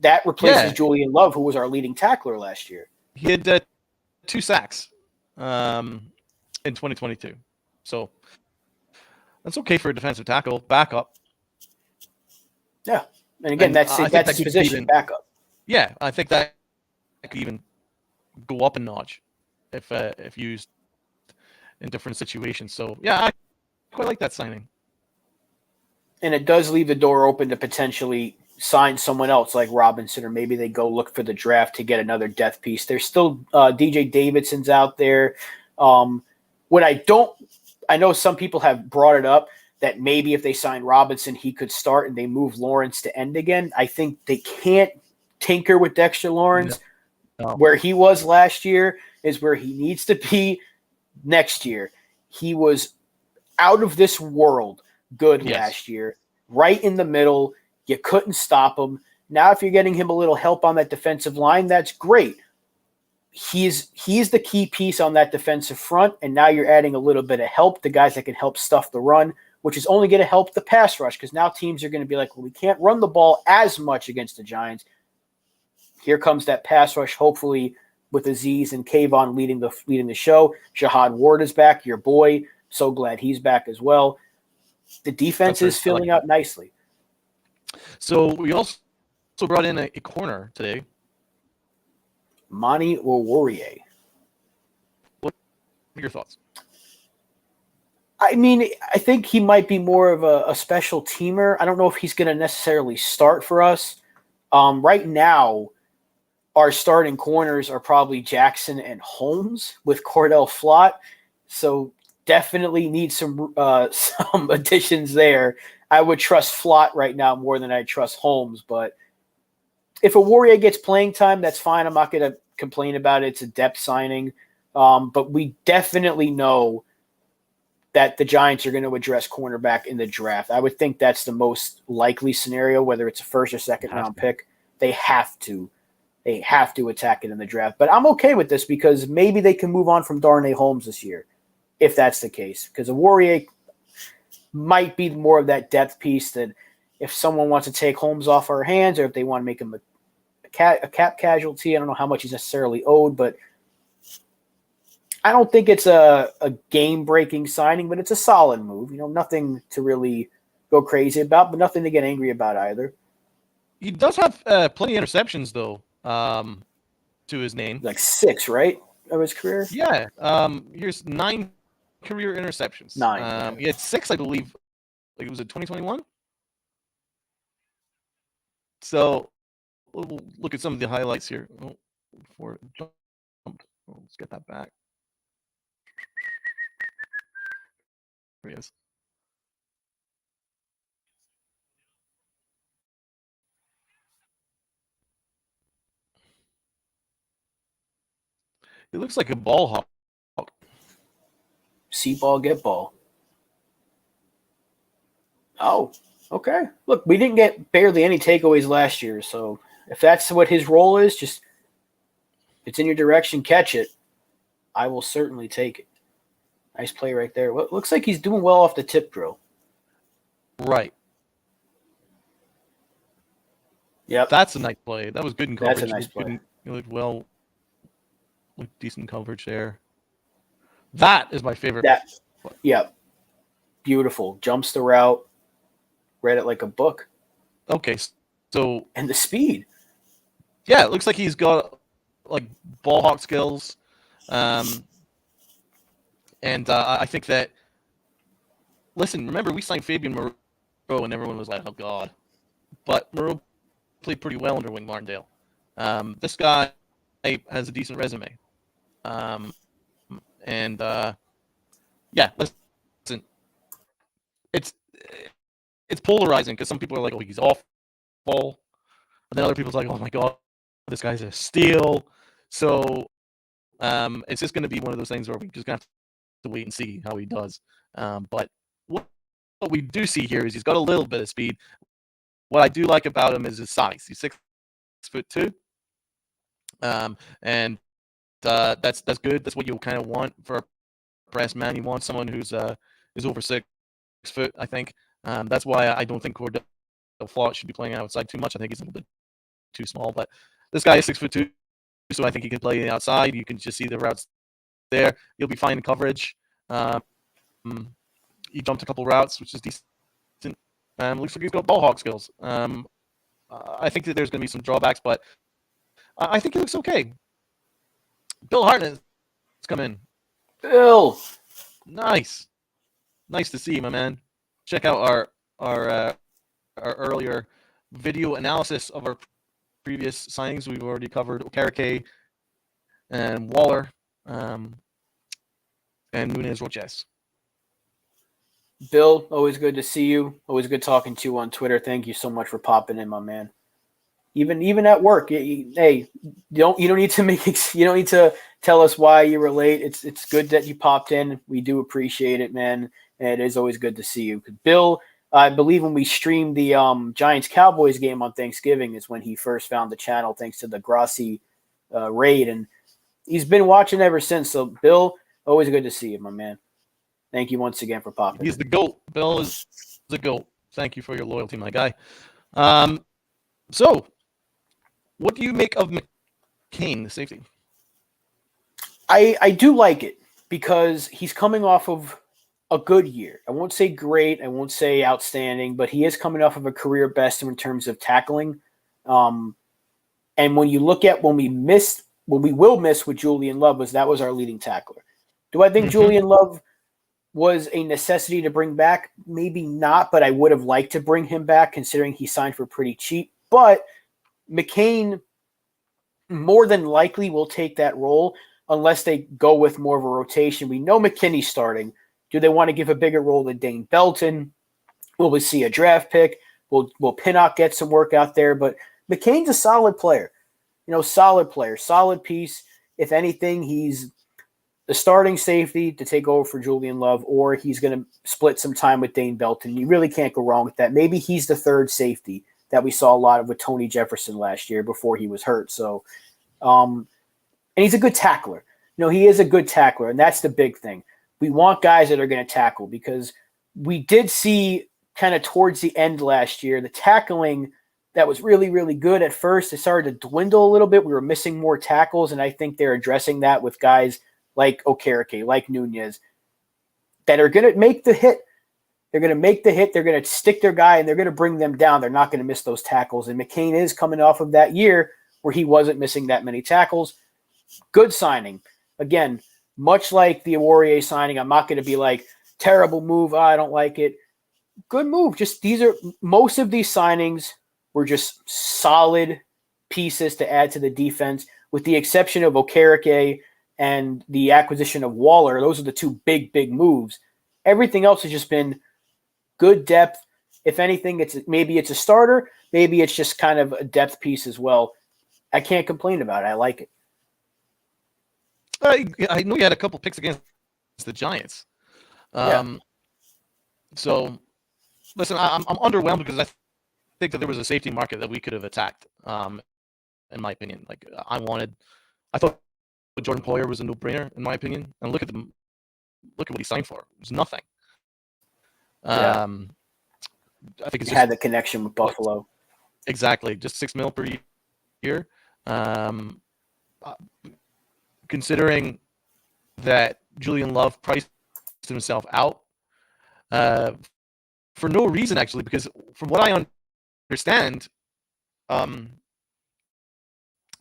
that replaces Julian Love, who was our leading tackler last year. He had 2 sacks in 2022. So that's okay for a defensive tackle backup. Yeah. And again, that's his position, backup. Yeah, I think that could even go up a notch if used in different situations. So, yeah, I quite like that signing. And it does leave the door open to potentially sign someone else like Robinson, or maybe they go look for the draft to get another depth piece. There's still DJ Davidson's out there. I know some people have brought it up that maybe if they sign Robinson, he could start and they move Lawrence to end again. I think they can't tinker with Dexter Lawrence. No. Where he was last year is where he needs to be next year. He was out of this world good last year, right in the middle. You couldn't stop him. Now, if you're getting him a little help on that defensive line, that's great. He's the key piece on that defensive front, and now you're adding a little bit of help, the guys that can help stuff the run, which is only going to help the pass rush, because now teams are going to be like, well, we can't run the ball as much against the Giants. Here comes that pass rush, hopefully with Azeez and Kayvon leading the show. Jihad Ward is back, your boy. So glad he's back as well. The defense is filling out nicely. So we also brought in a corner today. Mani Oruwariye. What are your thoughts? I mean, I think he might be more of a special teamer. I don't know if he's going to necessarily start for us. Right now, our starting corners are probably Jackson and Holmes with Cordell Flott. So definitely need some additions there. I would trust Flott right now more than I trust Holmes. But if Oruwariye gets playing time, that's fine. I'm not going to complain about it. It's a depth signing. But we definitely know that the Giants are going to address cornerback in the draft. I would think that's the most likely scenario, whether it's a first or second round pick. They have to attack it in the draft. But I'm okay with this because maybe they can move on from Darnay Holmes this year, if that's the case. Because Oruwariye might be more of that depth piece that if someone wants to take Holmes off our hands, or if they want to make him a cap casualty, I don't know how much he's necessarily owed, but I don't think it's a game-breaking signing, but it's a solid move. You know, nothing to really go crazy about, but nothing to get angry about either. He does have plenty of interceptions, though, to his name. Like 6, right, of his career? Yeah. Here's 9 career interceptions. 9. He had 6, I believe. Like, was it 2021? So we'll look at some of the highlights here. Before it jumped. Let's get that back. is. He looks like a ball hawk. See ball, get ball. Oh, okay. Look, we didn't get barely any takeaways last year, so if that's what his role is, just if it's in your direction, catch it. I will certainly take it. Nice play right there. Well, looks like he's doing well off the tip drill. Right. Yep. That's a nice play. That was good in coverage. That's a nice play. He looked well. Looked decent coverage there. That is my favorite. Yep. Beautiful. Jumps the route. Read it like a book. Okay, so And the speed. yeah, it looks like he's got like ball hawk skills, and I think that. Listen, remember we signed Fabian Moreau, and everyone was like, "Oh God," but Moreau played pretty well under Wing Martindale. This guy has a decent resume, and yeah, listen, it's polarizing because some people are like, "Oh, he's awful," and then other people's like, "Oh my God, this guy's a steal." So it's just going to be one of those things where we just have to wait and see how he does. But what we do see here is he's got a little bit of speed. What I do like about him is his size. He's 6'2", and that's good. That's what you kind of want for a press man. You want someone who's is over 6 foot. I think that's why I don't think Cordell Flott should be playing outside too much. I think he's a little bit too small, but this guy is 6'2", so I think he can play outside. You can just see the routes there. You'll be fine in coverage. He jumped a couple routes, which is decent. Looks like he's got ball hawk skills. I think that there's going to be some drawbacks, but I think he looks okay. Bill Hartnett's come in. Bill. Nice to see you, my man. Check out our earlier video analysis of our previous signings. We've already covered Okereke and Waller and Nunez Roches. Bill, always good to see you. Always good talking to you on Twitter. Thank you so much for popping in, my man. Even at work, hey, you don't need to tell us why you were late. It's good that you popped in. We do appreciate it, man. And it is always good to see you. Bill, I believe when we streamed the Giants Cowboys game on Thanksgiving is when he first found the channel, thanks to the Grassi raid, and he's been watching ever since. So, Bill, always good to see you, my man. Thank you once again for popping. He's the GOAT. Bill is the GOAT. Thank you for your loyalty, my guy. So, what do you make of McCain, the safety? I do like it because he's coming off of a good year. I won't say great. I won't say outstanding, but he is coming off of a career best in terms of tackling. And when you look at when we will miss with Julian Love that was our leading tackler. Do I think Julian Love was a necessity to bring back? Maybe not, but I would have liked to bring him back considering he signed for pretty cheap. But McCain more than likely will take that role unless they go with more of a rotation. We know McKinney's starting. Do they want to give a bigger role to Dane Belton? Will we see a draft pick? Will Pinnock get some work out there? But McCain's a solid player. Solid player, solid piece. If anything, he's the starting safety to take over for Julian Love, or he's going to split some time with Dane Belton. You really can't go wrong with that. Maybe he's the third safety that we saw a lot of with Tony Jefferson last year before he was hurt. So, and he's a good tackler. He is a good tackler, and that's the big thing. We want guys that are going to tackle because we did see kind of towards the end last year, the tackling that was really, really good at first. It started to dwindle a little bit. We were missing more tackles, and I think they're addressing that with guys like Okereke, like Nunez, that are going to make the hit. They're going to make the hit. They're going to stick their guy, and they're going to bring them down. They're not going to miss those tackles. And McCain is coming off of that year where he wasn't missing that many tackles. Good signing. Again, much like the Awarrior signing, I'm not going to be like, terrible move, I don't like it. Good move. Just most of these signings were just solid pieces to add to the defense, with the exception of Okereke and the acquisition of Waller. Those are the two big, big moves. Everything else has just been good depth. If anything, maybe it's a starter, maybe it's just kind of a depth piece as well. I can't complain about it. I like it. I know you had a couple picks against the Giants. So, listen, I'm underwhelmed because I think that there was a safety market that we could have attacked. In my opinion, like I thought Jordan Poyer was a no-brainer in my opinion, and look at what he signed for. It was nothing. Yeah. I think it's He just had the connection with Buffalo. exactly just $6 million per year. Considering that Julian Love priced himself out for no reason, actually, because from what I understand,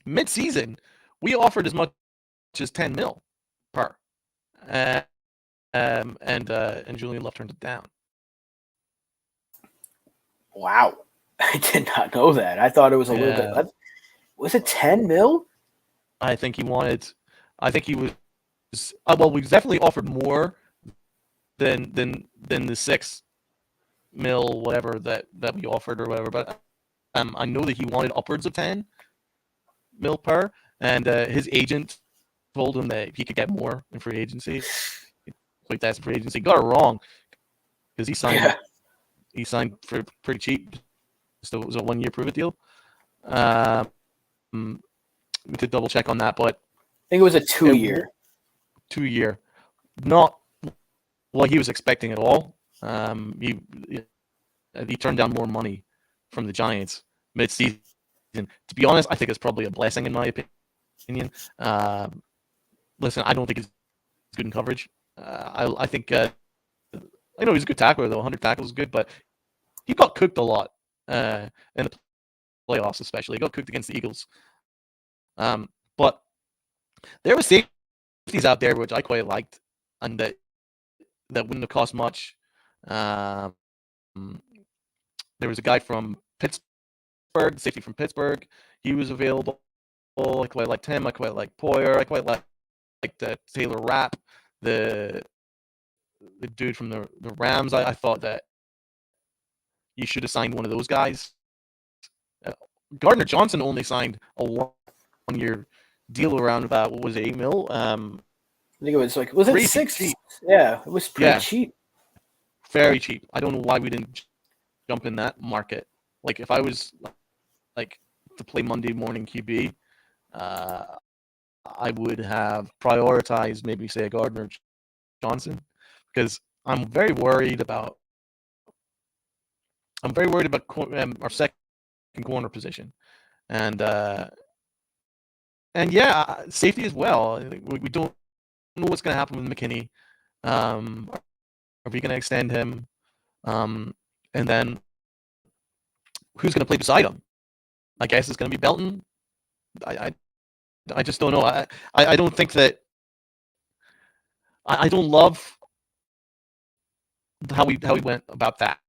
mid-season we offered as much as $10 million per, and Julian Love turned it down. Wow, I did not know that. I thought it was a little bit. Was it 10 mil? I think he was. Well, we definitely offered more than the $6 million whatever that we offered or whatever. But I know that he wanted upwards of $10 million per, and his agent told him that he could get more in free agency. Like that's free agency. Got it wrong because he signed for pretty cheap. So it was a 1-year prove it deal. We could double check on that, but I think it was a 2-year. 2-year, not what he was expecting at all. He turned down more money from the Giants mid-season. To be honest, I think it's probably a blessing in my opinion. Listen, I don't think it's good in coverage. I think I know he's a good tackler though. 100 tackles is good, but he got cooked a lot in the playoffs, especially. He got cooked against the Eagles. But there were safeties out there which I quite liked, and that wouldn't have cost much. There was a guy from Pittsburgh, safety from Pittsburgh. He was available. I quite liked him. I quite liked Poyer. I quite liked Taylor Rapp, the dude from the Rams. I thought that you should have signed one of those guys. Gardner Johnson only signed a 1-year deal around about, what was it, $8 million? I think it was like, was it 6? Cheap. Yeah, it was pretty cheap. Very cheap. I don't know why we didn't jump in that market. Like if I was like to play Monday morning QB, I would have prioritized maybe say a Gardner Johnson, because I'm very worried about our second corner position, and yeah, safety as well. We don't know what's going to happen with McKinney. Are we going to extend him? And then who's going to play beside him? I guess it's going to be Belton. I just don't know. I don't think that. I don't love how we went about that.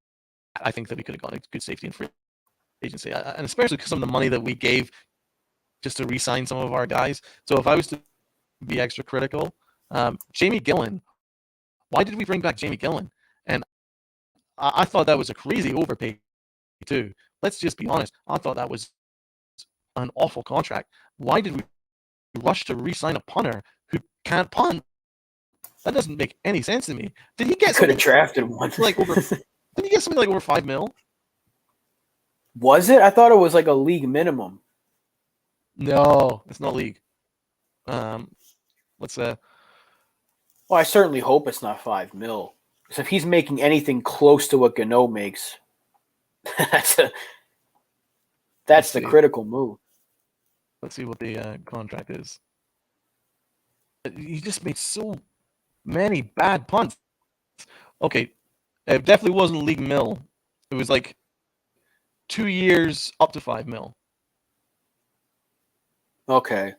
I think that we could have gone a good safety and free agency, and especially because some of the money that we gave just to re-sign some of our guys. So if I was to be extra critical, Jamie Gillen, why did we bring back Jamie Gillen? And I thought that was a crazy overpay too. Let's just be honest. I thought that was an awful contract. Why did we rush to re-sign a punter who can't punt? That doesn't make any sense to me. Did he get could have drafted one like over? Did he get something like over $5 million? Was it? I thought it was like a league minimum. No, it's not league. Let's Well, I certainly hope it's not $5 million. Because if he's making anything close to what Gano makes, that's the critical move. Let's see what the contract is. He just made so many bad punts. Okay, it definitely wasn't league mill. It was like 2 years up to $5 million. Okay.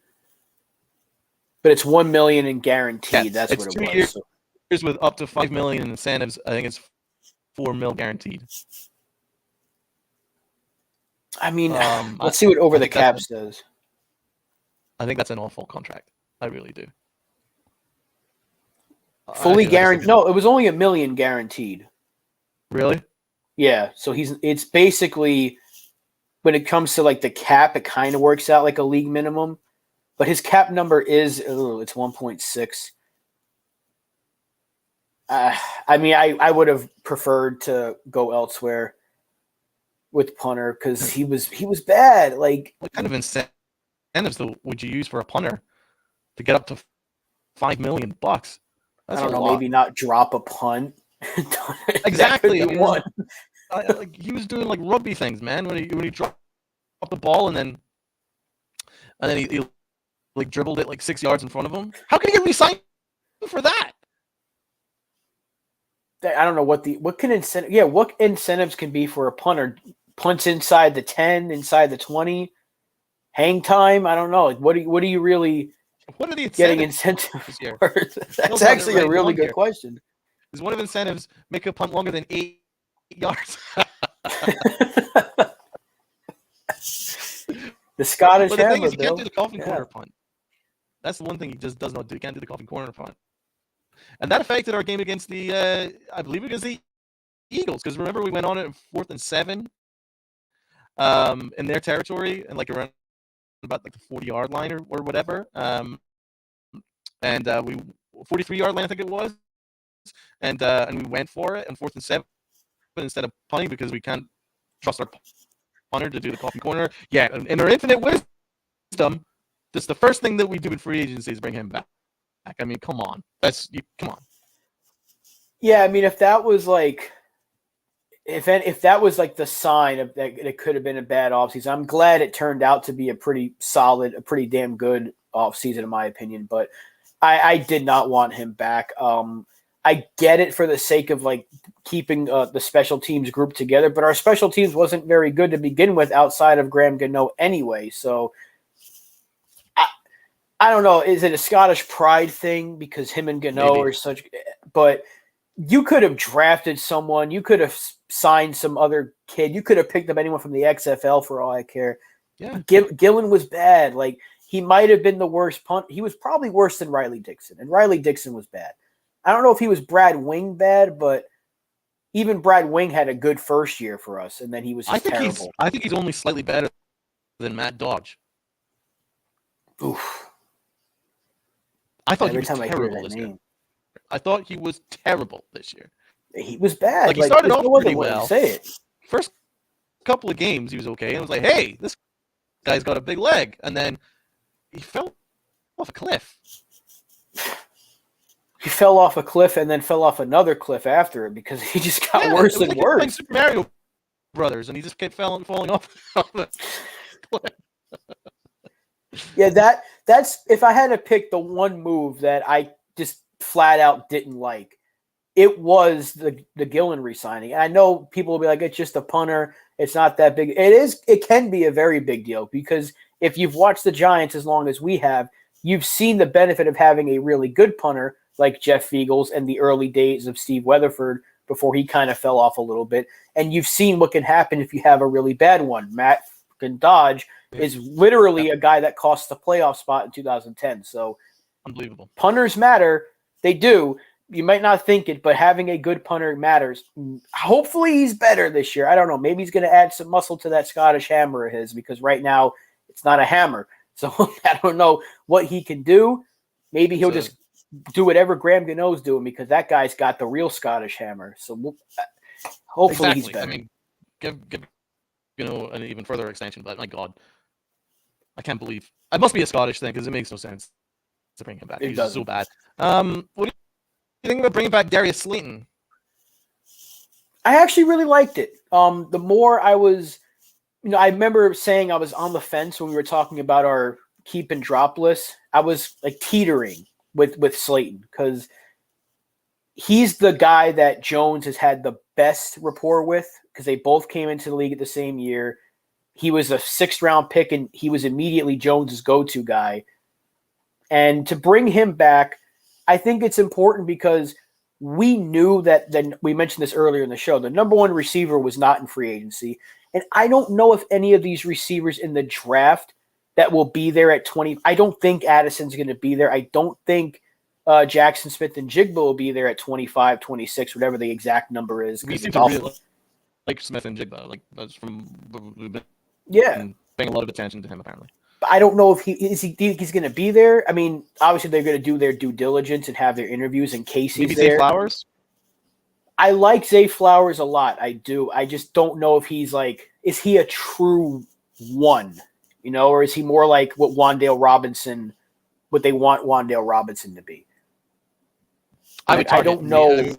But it's $1 million in guaranteed. Yeah, that's it's what 2 it was. years, So. with up to $5 million in incentives. I think it's $4 million guaranteed. I mean, let's see what over the cap says. I think that's an awful contract. I really do. Fully Actually, let me guaranteed. No, it was only $1 million guaranteed. Really? Yeah, so it's basically when it comes to like the cap, it kind of works out like a league minimum, but his cap number is it's 1.6. I mean, I would have preferred to go elsewhere with punter because he was bad. Like, What kind of incentives would you use for a punter to get up to $5 million? That's I a don't know, lot. maybe not drop a punt. Exactly. That could be one. Like he was doing like rugby things, man. When he dropped the ball and then he like dribbled it like 6 yards in front of him. How can he get re-signed for that? I don't know what can incentive. Yeah, what incentives can be for a punter? Punts inside the 10, inside the 20, hang time. I don't know. Like, what are you really What are the getting incentives incentive this year? for? That's No, actually a right, really one good here. question. Is one of the incentives make a punt longer than 8 yards? The Scottish But the thing Hammer, is, he can't Bill. do the coffin Yeah. corner punt. That's the one thing he just does not do. He can't do the coffin corner punt, and that affected our game against the, I believe, against the Eagles. Because remember, we went on it 4th and 7, in their territory, and like around about like the 40-yard line or whatever, and we 43-yard line, I think it was, and we went for it on 4th and 7 instead of punting because we can't trust our punter to do the coffin corner. Yeah, in our infinite wisdom, this the first thing that we do in free agency is bring him back. I mean, come on, come on. Yeah, I mean, if that was like, if that was like the sign of that, it could have been a bad offseason. I'm glad it turned out to be a pretty solid, a pretty damn good offseason, in my opinion. But I did not want him back. I get it for the sake of like keeping the special teams group together, but our special teams wasn't very good to begin with outside of Graham Gano anyway. So I don't know. Is it a Scottish pride thing because him and Gano Maybe. are such? But you could have drafted someone. You could have signed some other kid. You could have picked up anyone from the XFL for all I care. Yeah, Gillen was bad. Like, he might have been the worst punt. He was probably worse than Riley Dixon, and Riley Dixon was bad. I don't know if he was Brad Wing bad, but even Brad Wing had a good first year for us, and then he was just terrible. I think he's only slightly better than Matt Dodge. Oof. I thought Every he time was I hear terrible that this year. name, I thought he was terrible this year. he was bad. Like, he started there's off no other pretty way to well. say it. First couple of games, he was okay. And I was like, hey, this guy's got a big leg. And then he fell off a cliff. He fell off a cliff and then fell off another cliff after it because he just got worse it was and like playing worse. Super Mario Brothers, and he just kept falling off the cliff. Yeah, that's if I had to pick the one move that I just flat out didn't like, it was the Gillen re-signing. And I know people will be like, it's just a punter. It's not that big. It can be a very big deal because if you've watched the Giants as long as we have, you've seen the benefit of having a really good punter like Jeff Fiegels and the early days of Steve Weatherford before he kind of fell off a little bit. And you've seen what can happen if you have a really bad one. Matt Dodge is literally a guy that cost the playoff spot in 2010. So Unbelievable. punters matter. They do. You might not think it, but having a good punter matters. Hopefully he's better this year. I don't know. Maybe he's going to add some muscle to that Scottish hammer of his because right now it's not a hammer. So I don't know what he can do. Maybe he'll just do whatever Graham Gano's doing because that guy's got the real Scottish hammer. So hopefully he's better. I mean, give an even further extension, but my God, I can't believe it must be a Scottish thing because it makes no sense to bring him back. He's so bad. What do you think about bringing back Darius Slayton? I actually really liked it. The more I was, I remember saying I was on the fence when we were talking about our keep and drop list. I was like teetering with Slayton because he's the guy that Jones has had the best rapport with because they both came into the league at the same year. He was a 6th round pick and he was immediately Jones's go-to guy. And to bring him back, I think it's important because we knew that then we mentioned this earlier in the show. The number one receiver was not in free agency. And I don't know if any of these receivers in the draft that will be there at 20. I don't think Addison's going to be there. I don't think Jackson Smith and Jigba will be there at 25, 26, whatever the exact number is. We 'cause seem the to really Dolphins- like Smith and Jigba. Like that's from we've been yeah. paying a lot of attention to him apparently. But I don't know if he's going to be there. I mean, obviously they're going to do their due diligence and have their interviews in case he's Maybe there. Zay Flowers. I like Zay Flowers a lot. I do. I just don't know if he's like, is he a true one, or is he more like what they want Wandale Robinson to be? I don't know.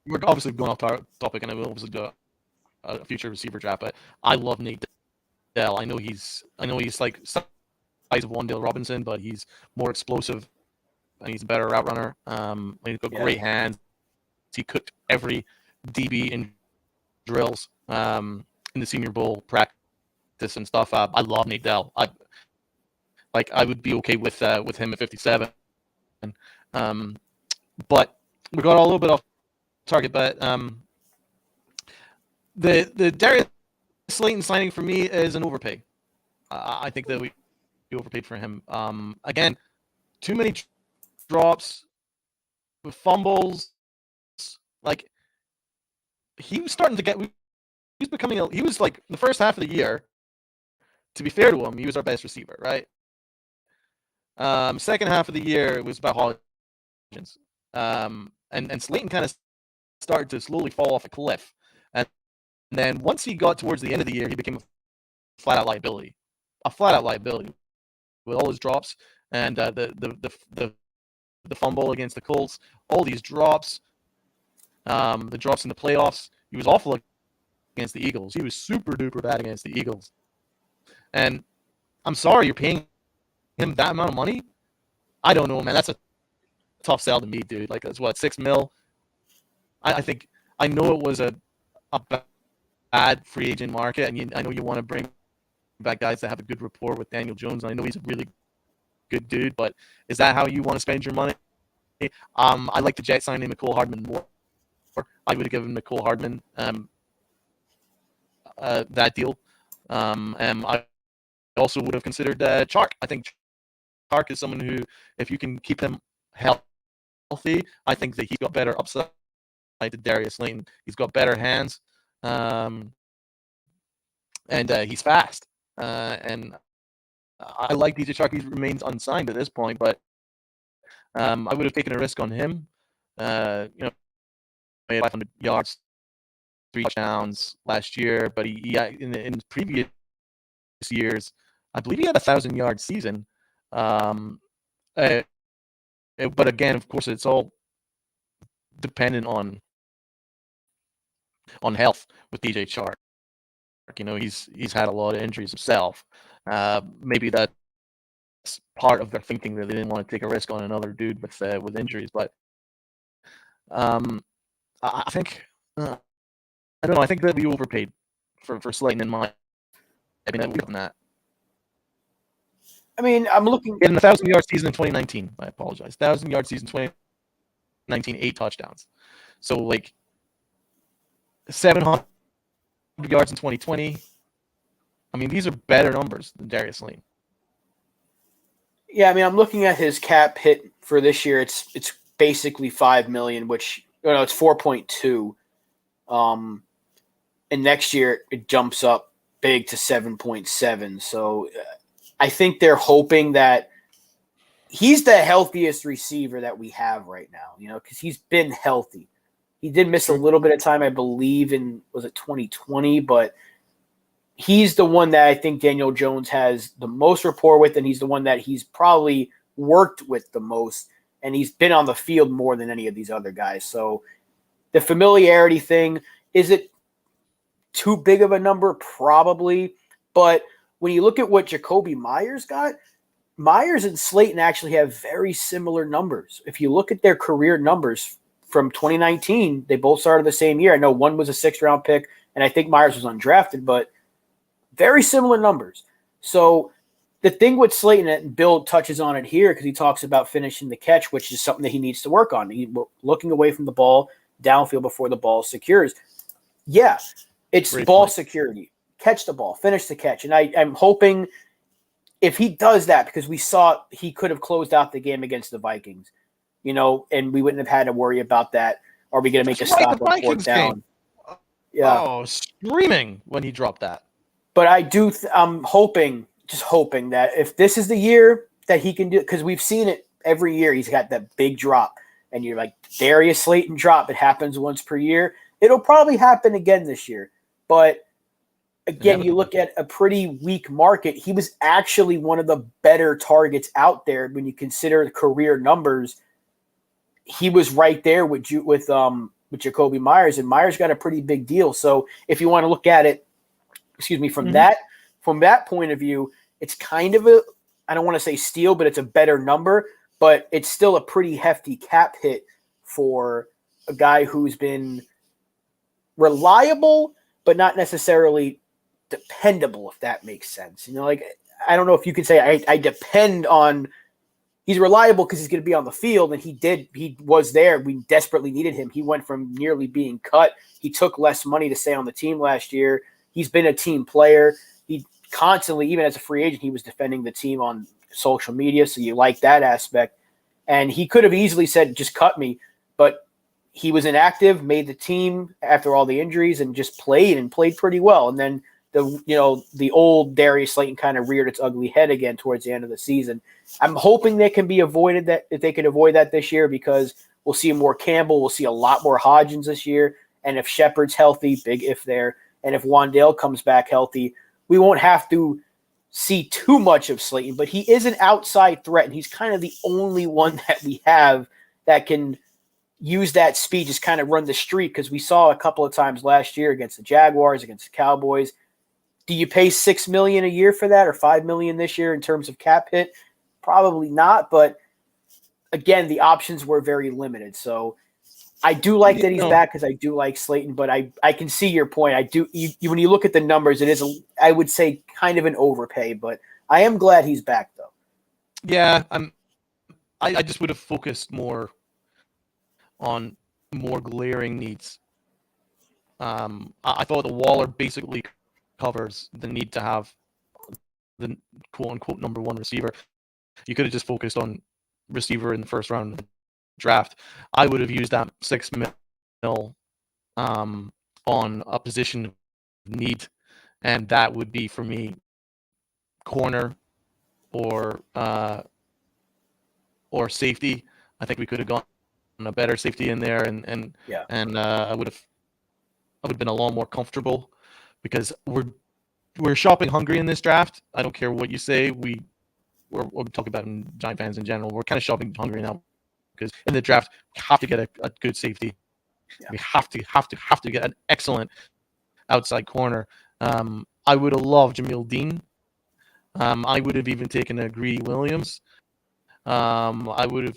We're obviously going off topic, and I will obviously do a future receiver draft. But I love Nate Dell. I know he's like size of Wandale Robinson, but he's more explosive and he's a better route runner. He's got great hands. He cooked every DB in drills in the Senior Bowl practice and stuff. I love Nate Dell. I would be okay with him at 57. But we got a little bit off target. But the Darius Slayton signing for me is an overpay. I think that we overpaid for him. Again, too many drops, with fumbles. Like he was starting to get. He was like the first half of the year. To be fair to him, he was our best receiver, right? Second half of the year, it was about Hodgins. And Slayton kind of started to slowly fall off a cliff. And then once he got towards the end of the year, he became a flat-out liability. A flat-out liability with all his drops and the fumble against the Colts, all these drops, the drops in the playoffs. He was awful against the Eagles. He was super-duper bad against the Eagles. And I'm sorry you're paying him that amount of money. I don't know, man. That's a tough sell to me, dude. Like, that's what, $6 million? I think I know it was a bad free agent market, and I know you want to bring back guys that have a good rapport with Daniel Jones. And I know he's a really good dude, but is that how you want to spend your money? I like the Jets signing Mecole Hardman more. I would have given Mecole Hardman that deal. And I also would have considered Chark. I think Chark is someone who, if you can keep him healthy, I think that he's got better upside to Darius Slayton. He's got better hands, and he's fast. And I like DJ Chark. He remains unsigned at this point, but I would have taken a risk on him. He had 500 yards, 3 touchdowns last year, but he in previous years, I believe he had a 1,000-yard season. But again, of course, it's all dependent on health with DJ Chark. He's had a lot of injuries himself. Maybe that's part of their thinking that they didn't want to take a risk on another dude with injuries. But I think I don't know. I think that we overpaid for Slayton in my. I mean, we've done that. I mean, I'm looking in a 1,000-yard season in 2019. I apologize. 1,000-yard season 2019, 8 touchdowns. So like 700 yards in 2020. I mean, these are better numbers than Darius Slayton. Yeah, I mean, I'm looking at his cap hit for this year. It's basically $5 million, which it's 4.2. And next year it jumps up big to 7.7. So I think they're hoping that he's the healthiest receiver that we have right now, because he's been healthy. He did miss a little bit of time, I believe, was it 2020? But he's the one that I think Daniel Jones has the most rapport with, and he's the one that he's probably worked with the most, and he's been on the field more than any of these other guys. So the familiarity thing, is it too big of a number? Probably. But when you look at what Jacoby Myers got, Myers and Slayton actually have very similar numbers. If you look at their career numbers from 2019, they both started the same year. I know one was a 6th-round pick, and I think Myers was undrafted, but very similar numbers. So the thing with Slayton, and Bill touches on it here because he talks about finishing the catch, which is something that he needs to work on. Looking away from the ball, downfield before the ball secures. Yeah, it's Great ball point. security. Catch the ball, finish the catch. And I'm hoping if he does that, because we saw he could have closed out the game against the Vikings. and we wouldn't have had to worry about that. Are we going to make a That's right, stop the on fourth Vikings game. down? Yeah. Oh, screaming when he dropped that. But I'm just hoping that if this is the year that he can do, because we've seen it every year, he's got that big drop, and you're like, Darius Slayton drop. It happens once per year. It'll probably happen again this year. But again, you look at a pretty weak market. He was actually one of the better targets out there when you consider the career numbers. He was right there with Jacoby Myers, and Myers got a pretty big deal. So if you want to look at it, from that point of view, it's kind of I don't want to say steal, but it's a better number, but it's still a pretty hefty cap hit for a guy who's been reliable, but not necessarily dependable, if that makes sense. I don't know if you can say I depend on. He's reliable because he's going to be on the field, and he was there. We desperately needed him. He went from nearly being cut. He took less money to stay on the team last year. He's been a team player. He constantly, even as a free agent, he was defending the team on social media, so you like that aspect. And he could have easily said, just cut me, but he was inactive, made the team after all the injuries, and just played pretty well. And then the old Darius Slayton kind of reared its ugly head again towards the end of the season. I'm hoping they can be avoided, that if they can avoid that this year, because we'll see more Campbell, we'll see a lot more Hodgins this year, and if Shepard's healthy, big if there, and if Wan'Dale comes back healthy, we won't have to see too much of Slayton. But he is an outside threat, and he's kind of the only one that we have that can use that speed, just kind of run the street, because we saw a couple of times last year against the Jaguars, against the Cowboys. Do you pay $6 million a year for that, or $5 million this year in terms of cap hit? Probably not, but again, the options were very limited. So I do like that he's back, because I do like Slayton, but I can see your point. I do. When you look at the numbers, it is, I would say, kind of an overpay, but I am glad he's back, though. Yeah, I just would have focused more on more glaring needs. I thought the Waller basically covers the need to have the quote-unquote number one receiver. You could have just focused on receiver in the first round of the draft. I would have used that $6 million on a position of need, and that would be, for me, corner or safety. I think we could have gone a better safety in there, and I would have been a lot more comfortable, because we're shopping hungry in this draft. I don't care what you say. We're talking about Giant fans in general. We're kind of shopping hungry now, because in the draft we have to get a good safety. Yeah. We have to get an excellent outside corner. I would have loved Jamil Dean. I would have even taken a Greedy Williams. I would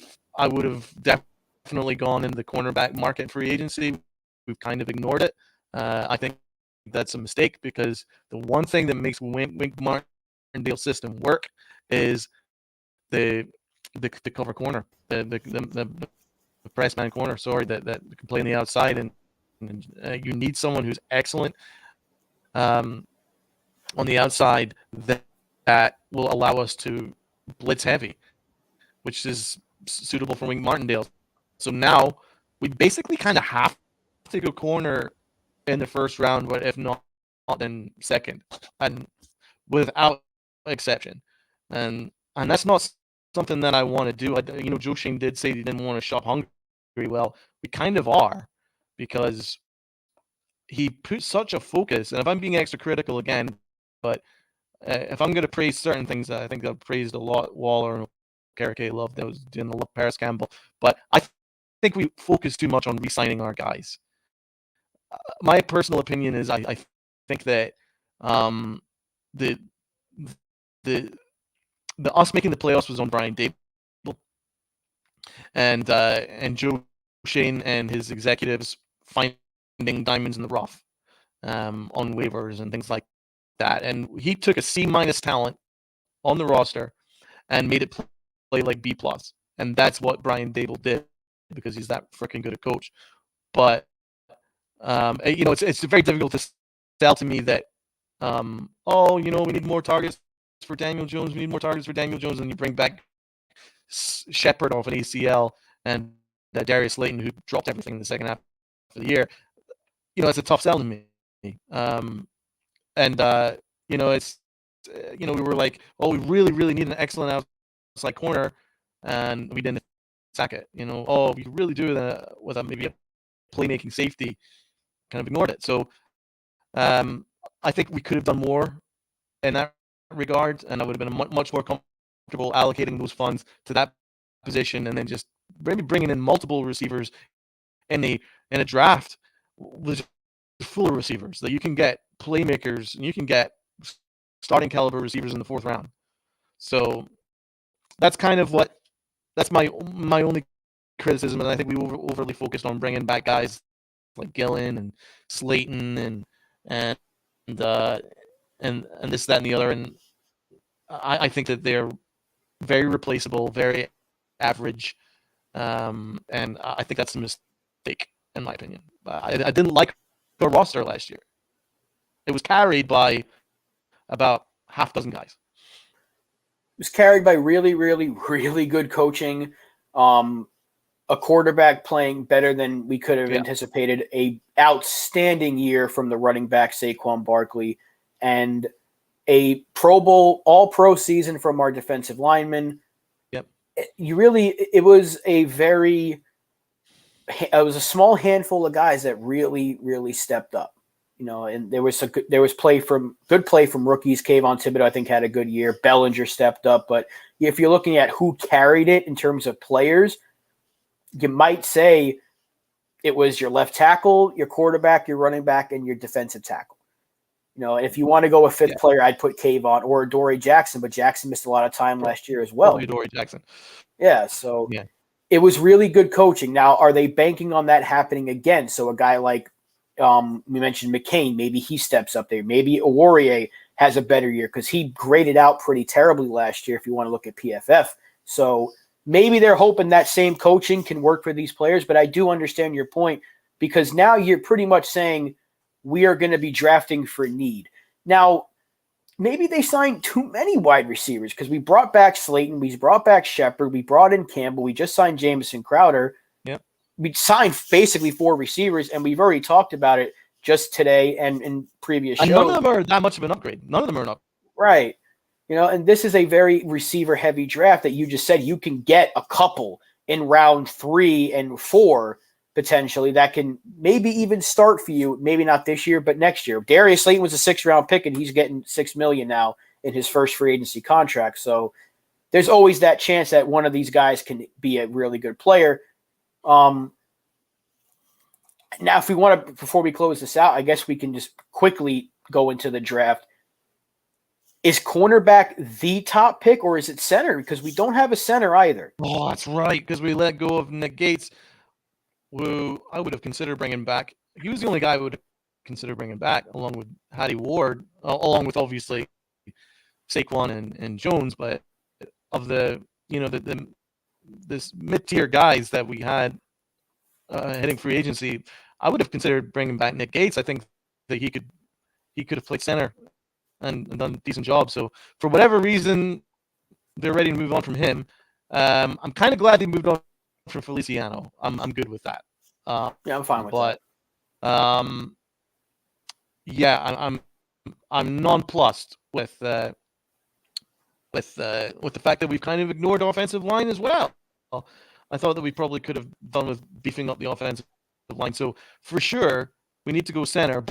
have definitely gone in the cornerback market free agency. We've kind of ignored it. I think that's a mistake, because the one thing that makes Wink Martindale's system work is the cover corner, the press man corner. Sorry, that can play on the outside, and you need someone who's excellent on the outside that will allow us to blitz heavy, which is suitable for Wink Martindale. So now we basically kind of have to go corner in the first round, but if not, then second, and without exception. And that's not something that I want to do. Joe Schoen did say he didn't want to shop hungry. Well, we kind of are, because he put such a focus. And if I'm being extra critical again, but if I'm going to praise certain things, I think I've praised a lot Waller and Okereke, love those, didn't love Paris Campbell, but I think we focus too much on re-signing our guys. My personal opinion is I think that the us making the playoffs was on Brian Daboll and Joe Schoen and his executives finding diamonds in the rough on waivers and things like that. And he took a C- talent on the roster and made it play like B+. And that's what Brian Daboll did, because he's that freaking good a coach. But it's very difficult to sell to me that we need more targets for Daniel Jones. We need more targets for Daniel Jones, and you bring back Shepard off an ACL, and Darius Slayton, who dropped everything in the second half of the year, it's a tough sell to me. It's we were like, oh, we really, really need an excellent outside corner, and we didn't sack it. Oh, we really do with maybe a playmaking safety, kind of ignored it. So I think we could have done more in that regard, and I would have been much more comfortable allocating those funds to that position, and then just maybe bringing in multiple receivers in a draft was full of receivers that you can get playmakers and you can get starting caliber receivers in the 4th round. So that's kind of that's my only criticism, and I think we overly focused on bringing back guys like Gillen and Slayton and this, that, and the other, and I think that they're very replaceable, very average, and I think that's a mistake in my opinion. I didn't like the roster last year. It was carried by about half dozen guys. It was carried by really, really, really good coaching, a quarterback playing better than we could have anticipated, a outstanding year from the running back Saquon Barkley, and a Pro Bowl, all-pro season from our defensive linemen. Yep. It was a small handful of guys that really, really stepped up. And there was good play from rookies. Kayvon Thibodeau, I think, had a good year. Bellinger stepped up, but if you're looking at who carried it in terms of players, you might say it was your left tackle, your quarterback, your running back, and your defensive tackle. And if you want to go a 5th player, I'd put Kayvon or Adoree Jackson, but Jackson missed a lot of time last year as well. Adoree Jackson. Yeah, so it was really good coaching. Now, are they banking on that happening again? So a guy like we mentioned McCain, maybe he steps up there. Maybe Awarie has a better year because he graded out pretty terribly last year if you want to look at PFF. So maybe they're hoping that same coaching can work for these players, but I do understand your point because now you're pretty much saying we are going to be drafting for need. Now, maybe they signed too many wide receivers because we brought back Slayton, we brought back Shepard, we brought in Campbell, we just signed Jamison Crowder. We signed basically 4 receivers, and we've already talked about it just today and in previous shows. None of them are that much of an upgrade. None of them are an upgrade. Right. And this is a very receiver-heavy draft that you just said you can get a couple in round 3 and 4 potentially that can maybe even start for you, maybe not this year, but next year. Darius Slayton was a 6th-round pick, and he's getting $6 million now in his first free agency contract. So there's always that chance that one of these guys can be a really good player. Now, if we want to, before we close this out, I guess we can just quickly go into the draft. Is cornerback the top pick, or is it center? Because we don't have a center either. Oh, that's right, because we let go of Nick Gates, who I would have considered bringing back. He was the only guy I would consider bringing back, along with Hattie Ward, along with obviously Saquon and Jones. But of the this mid-tier guys that we had heading free agency, I would have considered bringing back Nick Gates. I think that he could have played center and done a decent job. So for whatever reason, they're ready to move on from him. I'm kind of glad they moved on from Feliciano. I'm good with that. I'm fine with that. But I'm nonplussed with the fact that we've kind of ignored offensive line as well. I thought that we probably could have done with beefing up the offensive line. So for sure, we need to go center,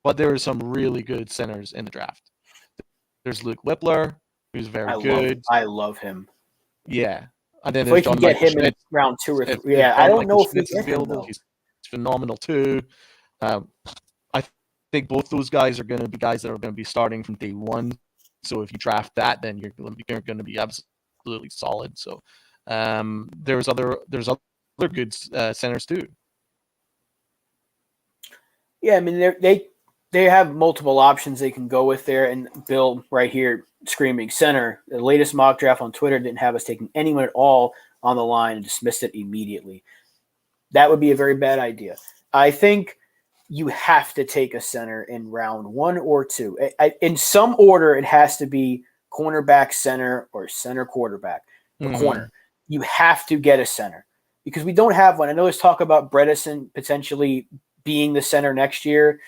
but there are some really good centers in the draft. There's Luke Whippler, who's very good. I love him. Yeah. And then if we can get him in round 2 or 3. I don't know if it's available. He's phenomenal too. I think both those guys are going to be guys that are going to be starting from day one. So if you draft that, then you're going to be absolutely solid. So there's other good centers too. Yeah, I mean they have multiple options they can go with there, and Bill right here screaming center. The latest mock draft on Twitter didn't have us taking anyone at all on the line and dismissed it immediately. That would be a very bad idea. I think you have to take a center in round 1 or 2. In some order, it has to be cornerback, center, or center quarterback, or corner. You have to get a center because we don't have one. I know there's talk about Bredesen potentially being the center next year.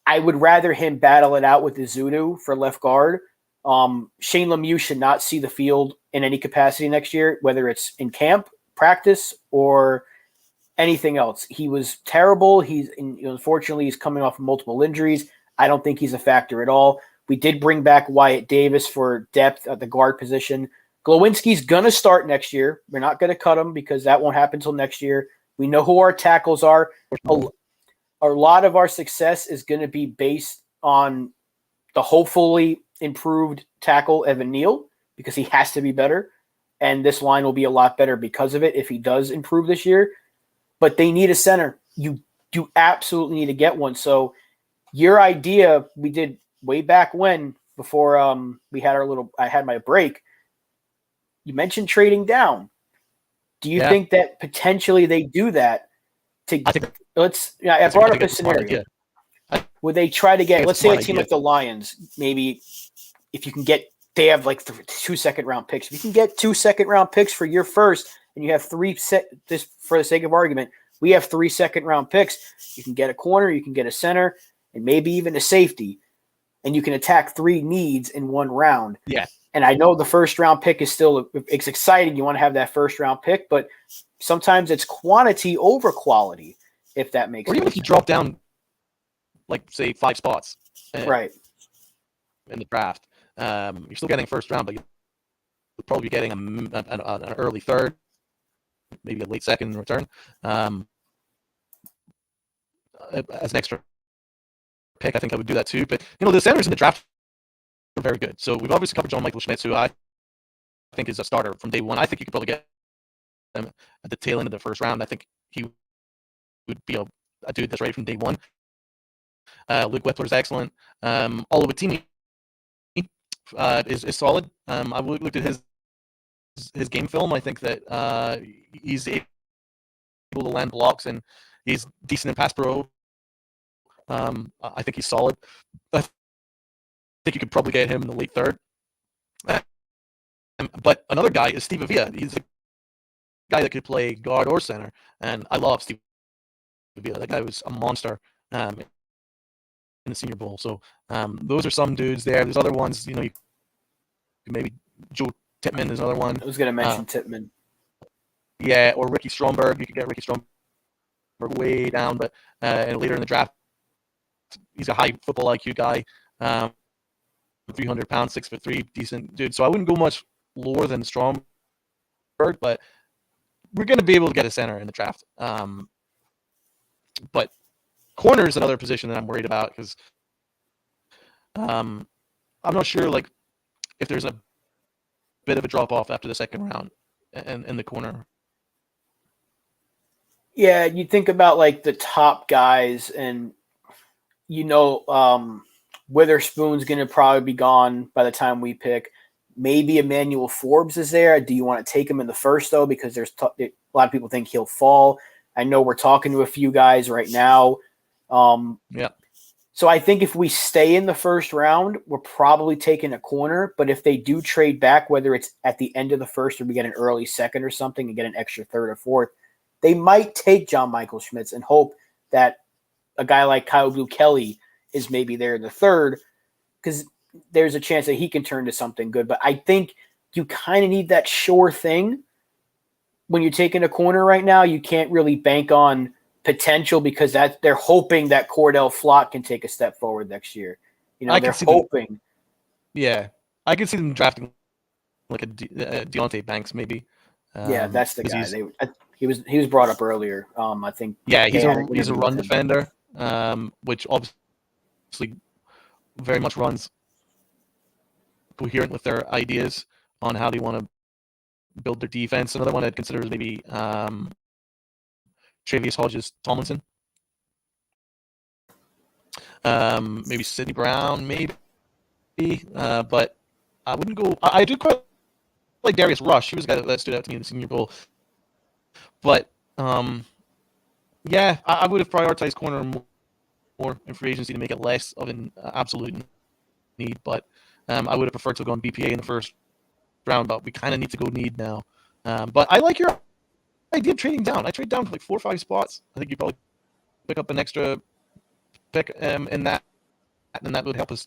I would rather him battle it out with Izudu for left guard. Shane Lemieux should not see the field in any capacity next year, whether it's in camp, practice, or anything else. He was terrible. Unfortunately, he's coming off of multiple injuries. I don't think he's a factor at all. We did bring back Wyatt Davis for depth at the guard position. Glowinski's going to start next year. We're not going to cut him because that won't happen until next year. We know who our tackles are. A lot of our success is going to be based on the hopefully improved tackle, Evan Neal, because he has to be better. And this line will be a lot better because of it if he does improve this year. But they need a center. You absolutely need to get one. So your idea, we did way back when, before I had my break, you mentioned trading down. Do you think that potentially they do that? I brought up a scenario. Would they try to get, let's say, a team like the Lions, maybe if you can get, they have like 2 second-round picks. If you can get 2 second-round picks for your first, and you have this for the sake of argument, we have 3 second-round picks. You can get a corner, you can get a center, and maybe even a safety, and you can attack 3 needs in 1 round. Yeah. And I know the first-round pick is it's exciting. You want to have that first-round pick, but sometimes it's quantity over quality, if that makes sense. Or even if you drop down, like, say, 5 spots. Right. In the draft. You're still getting first round, but you'll probably be getting an early third, maybe a late second return as an extra pick. I think I would do that too. But, the centers in the draft are very good. So we've obviously covered John Michael Schmitz, who I think is a starter from day one. I think you could probably get him at the tail end of the first round. I think he would be a dude that's ready from day one. Luke Whippler is excellent. Oluwatimi is solid. I've looked at his game film. I think that he's able to land blocks and he's decent in pass pro. I think he's solid. I think you could probably get him in the late third. But another guy is Steve Avila. He's a guy that could play guard or center, and I love Steve Avila. That guy was a monster in the Senior Bowl. So those are some dudes there. There's other ones, maybe Joe Tippmann is another one. I was going to mention Tippmann. Yeah, or Ricky Stromberg. You could get Ricky Stromberg way down, but later in the draft, he's a high football IQ guy. 300 pounds, 6'3", decent dude. So I wouldn't go much lower than Stromberg, but we're going to be able to get a center in the draft. But corner is another position that I'm worried about because I'm not sure if there's a bit of a drop off after the second round in the corner. Yeah, you think about the top guys, and Witherspoon's going to probably be gone by the time we pick. Maybe Emmanuel Forbes is there. Do you want to take him in the first, though? Because a lot of people think he'll fall. I know we're talking to a few guys right now. Yeah. So I think if we stay in the first round, we're probably taking a corner. But if they do trade back, whether it's at the end of the first or we get an early second or something and get an extra third or fourth, they might take John Michael Schmitz and hope that a guy like Kyle Blue Kelly is maybe there in the third, because there's a chance that he can turn to something good. But I think you kind of need that sure thing when you're taking a corner right now. You can't really bank on potential because they're hoping that Cordell Flott can take a step forward next year. They're hoping. Yeah, I can see them drafting like a Deontay Banks maybe. Yeah, that's the guy. He was brought up earlier. I think. Yeah, he's a run defender, which obviously very much runs coherent with their ideas on how they want to build their defense. Another one I'd consider is maybe Travius Hodges-Tomlinson. Maybe Sidney Brown, maybe. But I wouldn't go. I do quite like Darius Rush. He was a guy that stood out to me in the Senior Bowl. But yeah, I would have prioritized corner more in free agency to make it less of an absolute need. But I would have preferred to go on BPA in the first round. But we kind of need to go need now. But I like your idea of trading down. I trade down for like 4 or 5 spots. I think you probably pick up an extra pick in that, and that would help us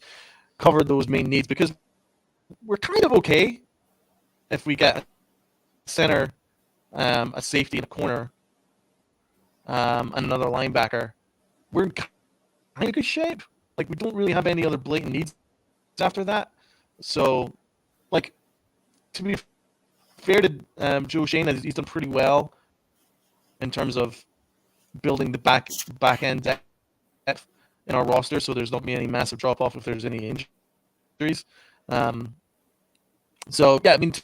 cover those main needs because we're kind of okay if we get a center, a safety in a corner, and another linebacker. We're in kind of good shape. Like we don't really have any other blatant needs after that. So, like, to be fair to Joe Shane, he's done pretty well in terms of building the back end depth in our roster. So there's not going to be any massive drop off if there's any injuries. So yeah, I mean, to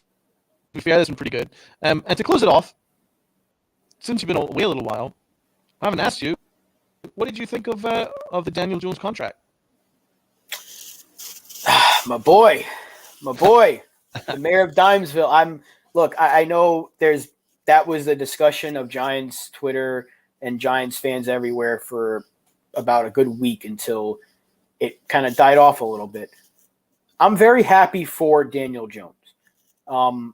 be fair, that's been pretty good. And to close it off, since you've been away a little while, I haven't asked you, what did you think of the Daniel Jones contract? My boy, the mayor of Dimesville. I know that was the discussion of Giants Twitter and Giants fans everywhere for about a good week until it kind of died off a little bit. I'm very happy for Daniel Jones. And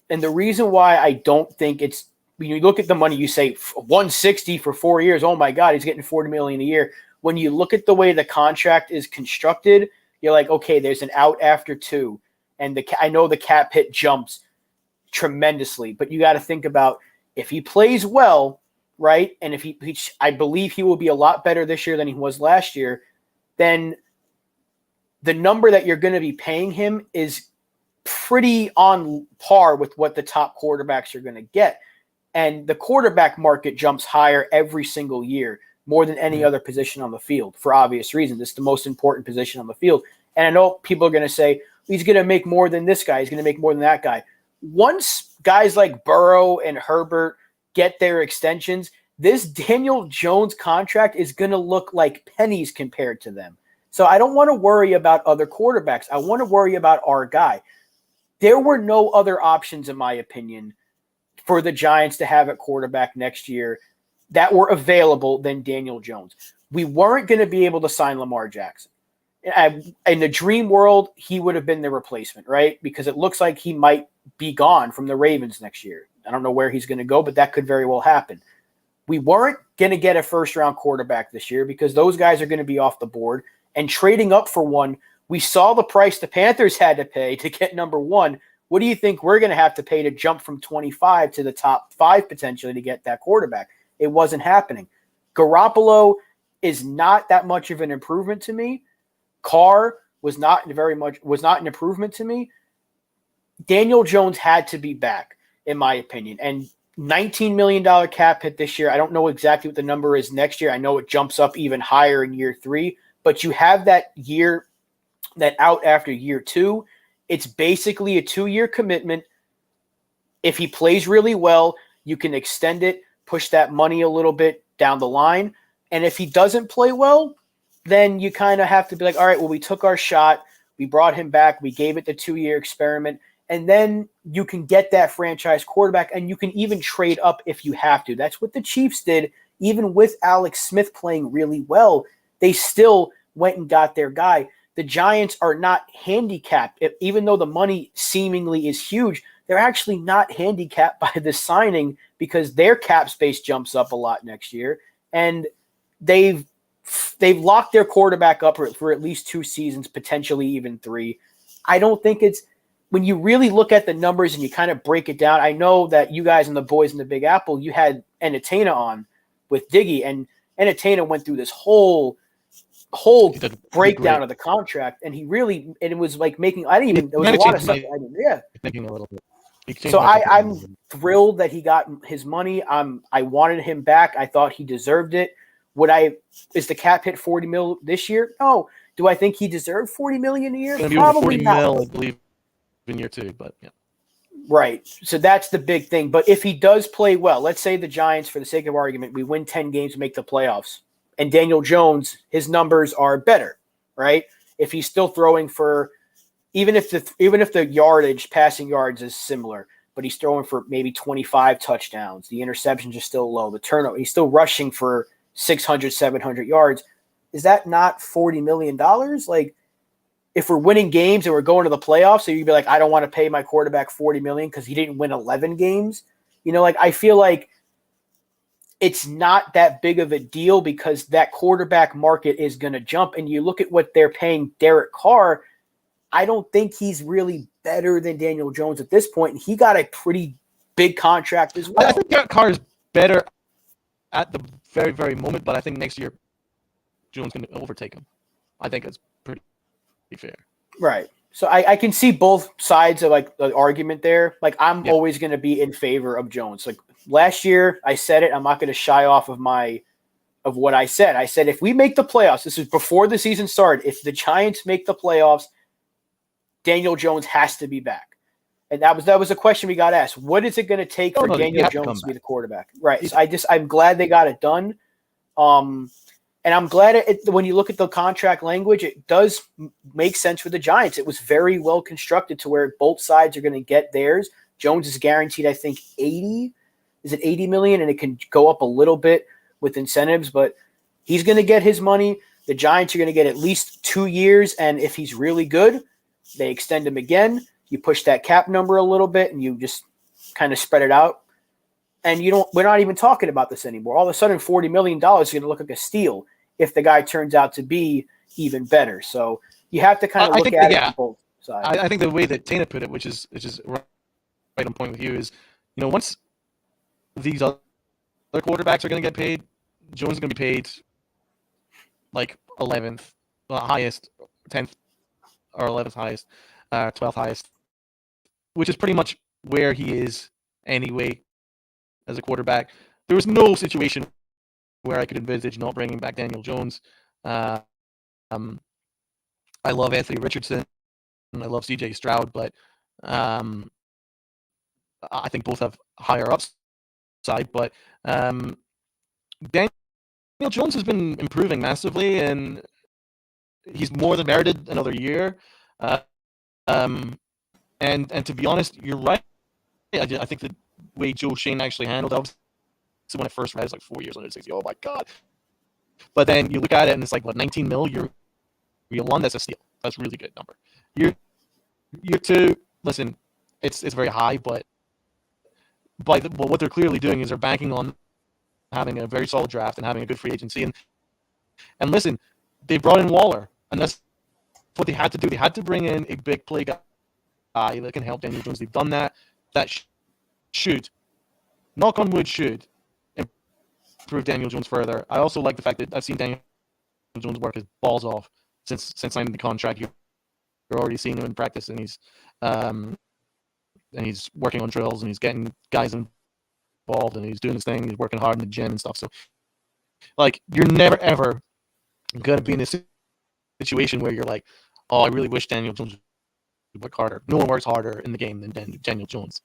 the reason why I don't think it's, when you look at the money, you say 160 for 4 years. Oh my God, he's getting $40 million a year. When you look at the way the contract is constructed, you're like, okay, there's an out after 2. And I know the cap hit jumps tremendously, but you got to think about if he plays well, right? And if I believe he will be a lot better this year than he was last year, then the number that you're going to be paying him is pretty on par with what the top quarterbacks are going to get. And the quarterback market jumps higher every single year, more than any other position on the field for obvious reasons. It's the most important position on the field. And I know people are going to say, he's going to make more than this guy. He's going to make more than that guy. Once guys like Burrow and Herbert get their extensions, this Daniel Jones contract is going to look like pennies compared to them. So I don't want to worry about other quarterbacks. I want to worry about our guy. There were no other options, in my opinion, for the Giants to have at quarterback next year that were available than Daniel Jones. We weren't going to be able to sign Lamar Jackson. In the dream world, he would have been the replacement, right? Because it looks like he might be gone from the Ravens next year. I don't know where he's going to go, but that could very well happen. We weren't going to get a first-round quarterback this year because those guys are going to be off the board. And trading up for one, we saw the price the Panthers had to pay to get number 1. What do you think we're going to have to pay to jump from 25 to the top 5 potentially to get that quarterback? It wasn't happening. Garoppolo is not that much of an improvement to me. Carr was not an improvement to me. Daniel Jones had to be back, in my opinion. And $19 million cap hit this year. I don't know exactly what the number is next year. I know it jumps up even higher in year 3, but you have that year, that out after year 2. It's basically a 2-year commitment. If he plays really well, you can extend it, push that money a little bit down the line. And if he doesn't play well, then you kind of have to be like, all right, well, we took our shot. We brought him back. We gave it the 2-year experiment. And then you can get that franchise quarterback, and you can even trade up if you have to. That's what the Chiefs did. Even with Alex Smith playing really well, they still went and got their guy. The Giants are not handicapped. Even though the money seemingly is huge, they're actually not handicapped by the signing because their cap space jumps up a lot next year. And they've locked their quarterback up for at least 2 seasons, potentially even 3. I don't think it's – when you really look at the numbers and you kind of break it down, I know that you guys and the boys in the Big Apple, you had Entertainer on with Diggy, and Entertainer went through this whole breakdown of the contract, and it was like making – I didn't even – there was a lot of stuff. Thinking a little bit. So I'm thrilled that he got his money. I wanted him back. I thought he deserved it. Is the cap hit $40 million this year? No. Do I think he deserved $40 million a year? Probably not. $40 million, I believe, in year 2, but yeah. Right. So that's the big thing. But if he does play well, let's say the Giants, for the sake of argument, we win 10 games to make the playoffs, and Daniel Jones, his numbers are better, right? If he's still throwing for, even if the yardage, passing yards is similar, but he's throwing for maybe 25 touchdowns, the interceptions are still low, the turnover, he's still rushing for 600, 700 yards. Is that not $40 million? Like, if we're winning games and we're going to the playoffs, so you'd be like, I don't want to pay my quarterback $40 million because he didn't win 11 games. You know, like, I feel like it's not that big of a deal because that quarterback market is going to jump. And you look at what they're paying Derek Carr, I don't think he's really better than Daniel Jones at this point. And he got a pretty big contract as well. I think Derek Carr is better at the very, very moment, but I think next year Jones can overtake him. I think it's pretty fair. Right. So I can see both sides of like the argument there. Like I'm always going to be in favor of Jones. Like last year I said it, I'm not going to shy off of what I said. I said, if we make the playoffs, this is before the season started. If the Giants make the playoffs, Daniel Jones has to be back. And that was a question we got asked. What is it going to take for Daniel Jones to be the quarterback? Right. So I'm glad they got it done. And I'm glad when you look at the contract language, it does make sense for the Giants. It was very well constructed to where both sides are going to get theirs. Jones is guaranteed, I think, $80 million, and it can go up a little bit with incentives, but he's going to get his money. The Giants are going to get at least 2 years, and if he's really good, they extend him again. You push that cap number a little bit, and you just kind of spread it out. And we're not even talking about this anymore. All of a sudden, $40 million is going to look like a steal if the guy turns out to be even better. So you have to kind of look at it on both sides. I think the way that Tana put it, which is right on point with you, is once these other quarterbacks are going to get paid, Jones is going to be paid like 11th highest, 10th or 11th highest, 12th highest, which is pretty much where he is anyway as a quarterback. There was no situation where I could envisage not bringing back Daniel Jones. I love Anthony Richardson and I love CJ Stroud, but I think both have higher upside. But Daniel Jones has been improving massively, and he's more than merited another year. And to be honest, you're right. I think the way Joe Schoen actually handled it, so when I first read it, it's like 4 years under 60. Oh my God. But then you look at it and it's like, what, 19 mil year one? That's a steal. That's a really good number. Year two, listen, it's very high, but what they're clearly doing is they're banking on having a very solid draft and having a good free agency. And listen, they brought in Waller, and that's what they had to do. They had to bring in a big play guy that can help Daniel Jones. They've done that. That should, knock on wood, should improve Daniel Jones further. I also like the fact that I've seen Daniel Jones work his balls off since signing the contract. You're already seeing him in practice, and he's working on drills, and he's getting guys involved, and he's doing his thing. He's working hard in the gym and stuff. So, like, you're never ever gonna be in this situation where you're like, oh, I really wish Daniel Jones would work harder. No one works harder in the game than Daniel Jones.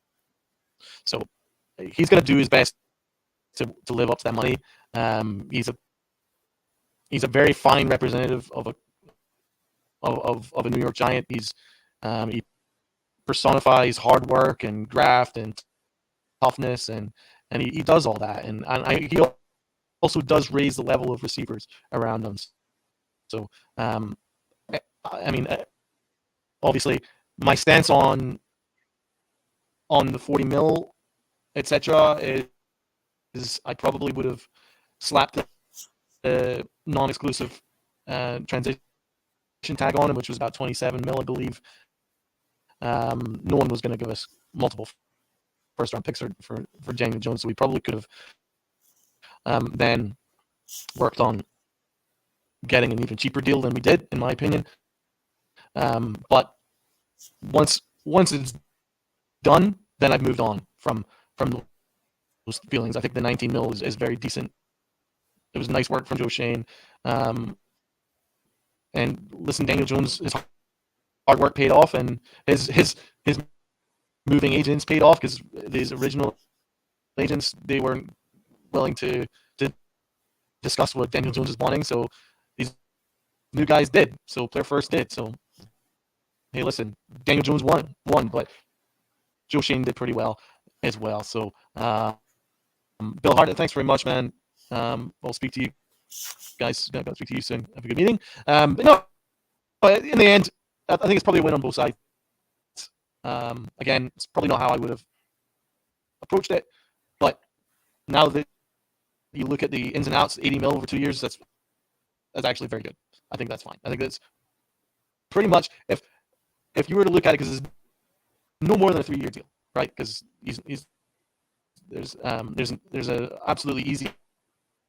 So he's gonna do his best to live up to that money. He's a very fine representative of a New York Giant. He personifies hard work and graft and toughness, and he does all that, and he also does raise the level of receivers around him. So I mean, obviously, my stance on the 40 mil, etc., is I probably would have slapped the non-exclusive transition tag on him, which was about 27 mil, I believe. No one was going to give us multiple first-round picks for Daniel Jones, so we probably could have then worked on getting an even cheaper deal than we did, in my opinion. But once it's done, then I've moved on from those feelings. I think the 19 mil is very decent. It was nice work from Joe Schoen. And listen, Daniel Jones, his hard work paid off, and his moving agents paid off, because these original agents, they weren't willing to discuss what Daniel Jones is wanting. So these new guys did. So Player First did. So hey, listen, Daniel Jones won, but Joe Schoen did pretty well as well. So Bill Hart, thanks very much, man. I'll speak to you guys. I'll speak to you soon. Have a good meeting. But in the end, I think it's probably a win on both sides. Again, it's probably not how I would have approached it, but now that you look at the ins and outs, 80 mil over 2 years, that's actually very good. I think that's fine. I think that's pretty much if you were to look at it, because it's no more than a 3-year deal, right? Because there's a absolutely easy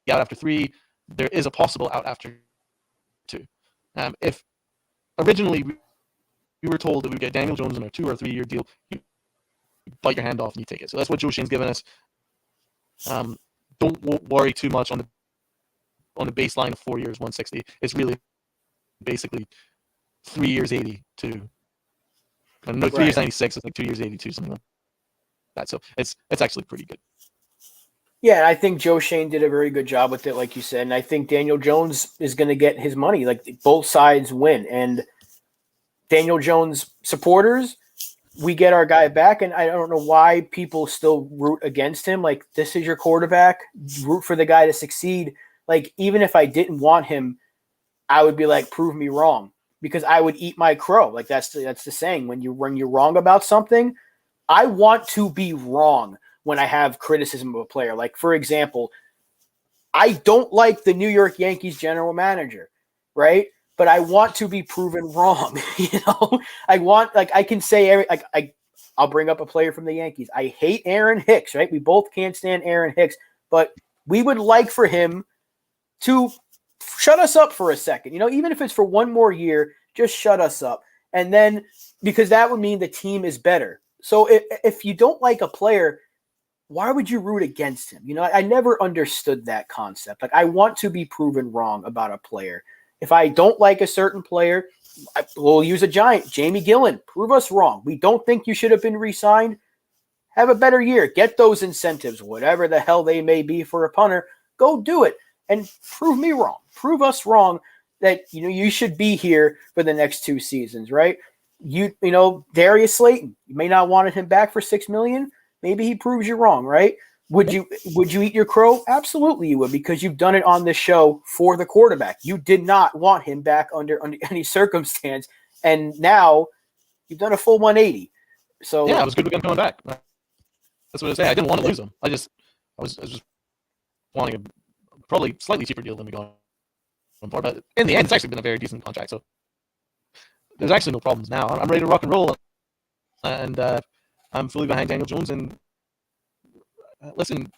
out after 3. There is a possible out after 2. If originally we were told that we get Daniel Jones on a 2 or 3-year deal, you bite your hand off and you take it. So that's what Joe Shane's given us. Don't worry too much on the baseline of 4 years, 160. It's really basically 3 years, 82. No, 3 years, 96. It's like 2 years, 82, something like that. So it's actually pretty good. Yeah, I think Joe Shane did a very good job with it, like you said. And I think Daniel Jones is going to get his money. Like, both sides win. And Daniel Jones supporters, we get our guy back. And I don't know why people still root against him. Like, this is your quarterback. Root for the guy to succeed. Like, even if I didn't want him, I would be like, prove me wrong. Because I would eat my crow. Like, that's the saying. When you're wrong about something, I want to be wrong when I have criticism of a player. Like, for example, I don't like the New York Yankees general manager, right? But I want to be proven wrong. I want, like, I can say, I'll bring up a player from the Yankees. I hate Aaron Hicks, right? We both can't stand Aaron Hicks, but we would like for him to shut us up for a second. Even if it's for one more year, just shut us up. And then, because that would mean the team is better. So if you don't like a player, why would you root against him? I never understood that concept. Like, I want to be proven wrong about a player. If I don't like a certain player, we'll use a giant, Jamie Gillen. Prove us wrong. We don't think you should have been re-signed. Have a better year. Get those incentives, whatever the hell they may be for a punter. Go do it and prove me wrong. Prove us wrong that you should be here for the next 2 seasons, right? Darius Slayton. You may not wanted him back for $6 million. Maybe he proves you wrong, right? Would you eat your crow? Absolutely you would, because you've done it on this show for the quarterback. You did not want him back under any circumstance, and now you've done a full 180. So yeah, it was good with him coming back. That's what I say. I didn't want to lose him. I was just wanting a probably slightly cheaper deal than we got him for. But in the end, it's actually been a very decent contract. So there's actually no problems now. I'm ready to rock and roll, and I'm fully behind Daniel Jones. And listen,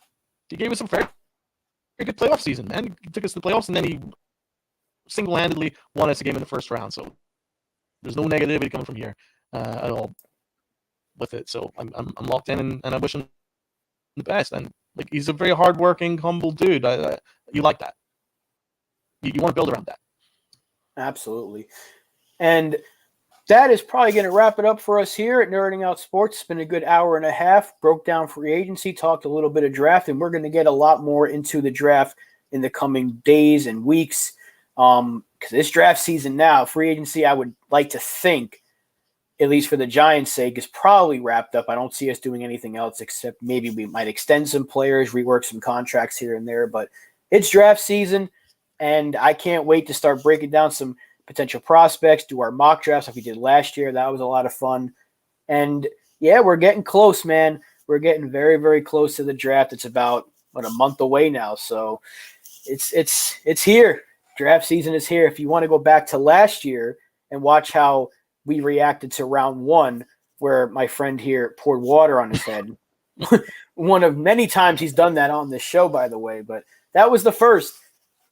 he gave us a very good playoff season, man. He took us to the playoffs, and then he single-handedly won us a game in the first round. So there's no negativity coming from here at all with it. So I'm locked in, and I wish him the best. And like, he's a very hardworking, humble dude. You like that. You want to build around that. Absolutely. And that is probably going to wrap it up for us here at Nerding Out Sports. It's been a good hour and a half. Broke down free agency, talked a little bit of draft, and we're going to get a lot more into the draft in the coming days and weeks. Because this draft season now, free agency, I would like to think, at least for the Giants' sake, is probably wrapped up. I don't see us doing anything else except maybe we might extend some players, rework some contracts here and there. But it's draft season, and I can't wait to start breaking down some potential prospects, do our mock drafts like we did last year. That was a lot of fun. And yeah, we're getting close, man. We're getting very, very close to the draft. It's about a month away now. So it's here. Draft season is here. If you want to go back to last year and watch how we reacted to round 1, where my friend here poured water on his head. One of many times he's done that on this show, by the way, but that was the first.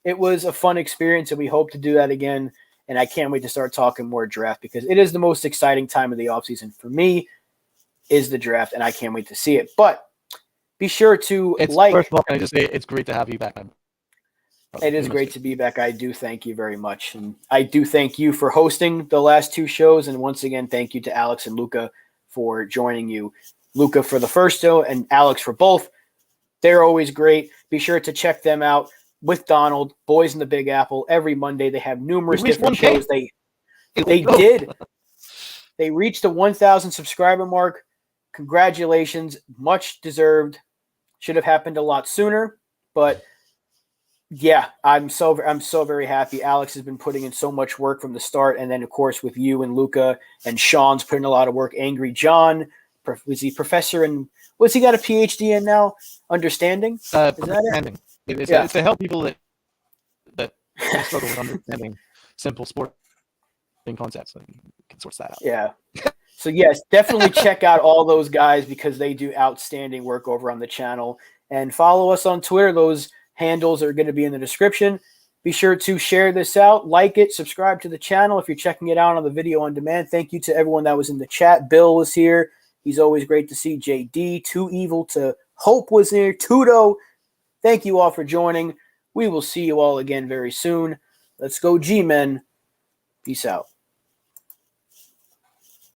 It was a fun experience, and we hope to do that again. And I can't wait to start talking more draft, because it is the most exciting time of the offseason for me, is the draft, and I can't wait to see it. But be sure to First of all, can I just say it's great to have you back, man. It is great to be back. I do thank you very much. And I do thank you for hosting the last 2 shows. And once again, thank you to Alex and Luca for joining you. Luca for the first show and Alex for both. They're always great. Be sure to check them out with Donald, Boys in the Big Apple. Every Monday they have numerous different shows. They did. They reached the 1,000 subscriber mark. Congratulations. Much deserved. Should have happened a lot sooner. But yeah, I'm so very happy. Alex has been putting in so much work from the start. And then, of course, with you and Luca, and Sean's putting a lot of work. Angry John, was he professor in, what's he got a PhD in now? Understanding? Understanding. It's, Yeah. it's to help people that struggle with understanding simple sporting concepts. Like, you can source that out. Yeah. So yes, definitely check out all those guys because they do outstanding work over on the channel. And follow us on Twitter. Those handles are going to be in the description. Be sure to share this out, like it, subscribe to the channel if you're checking it out on the video on demand. Thank you to everyone that was in the chat. Bill was here. He's always great to see. JD, Too Evil to Hope was here. Tudo. Thank you all for joining. We will see you all again very soon. Let's go, G-Men. Peace out.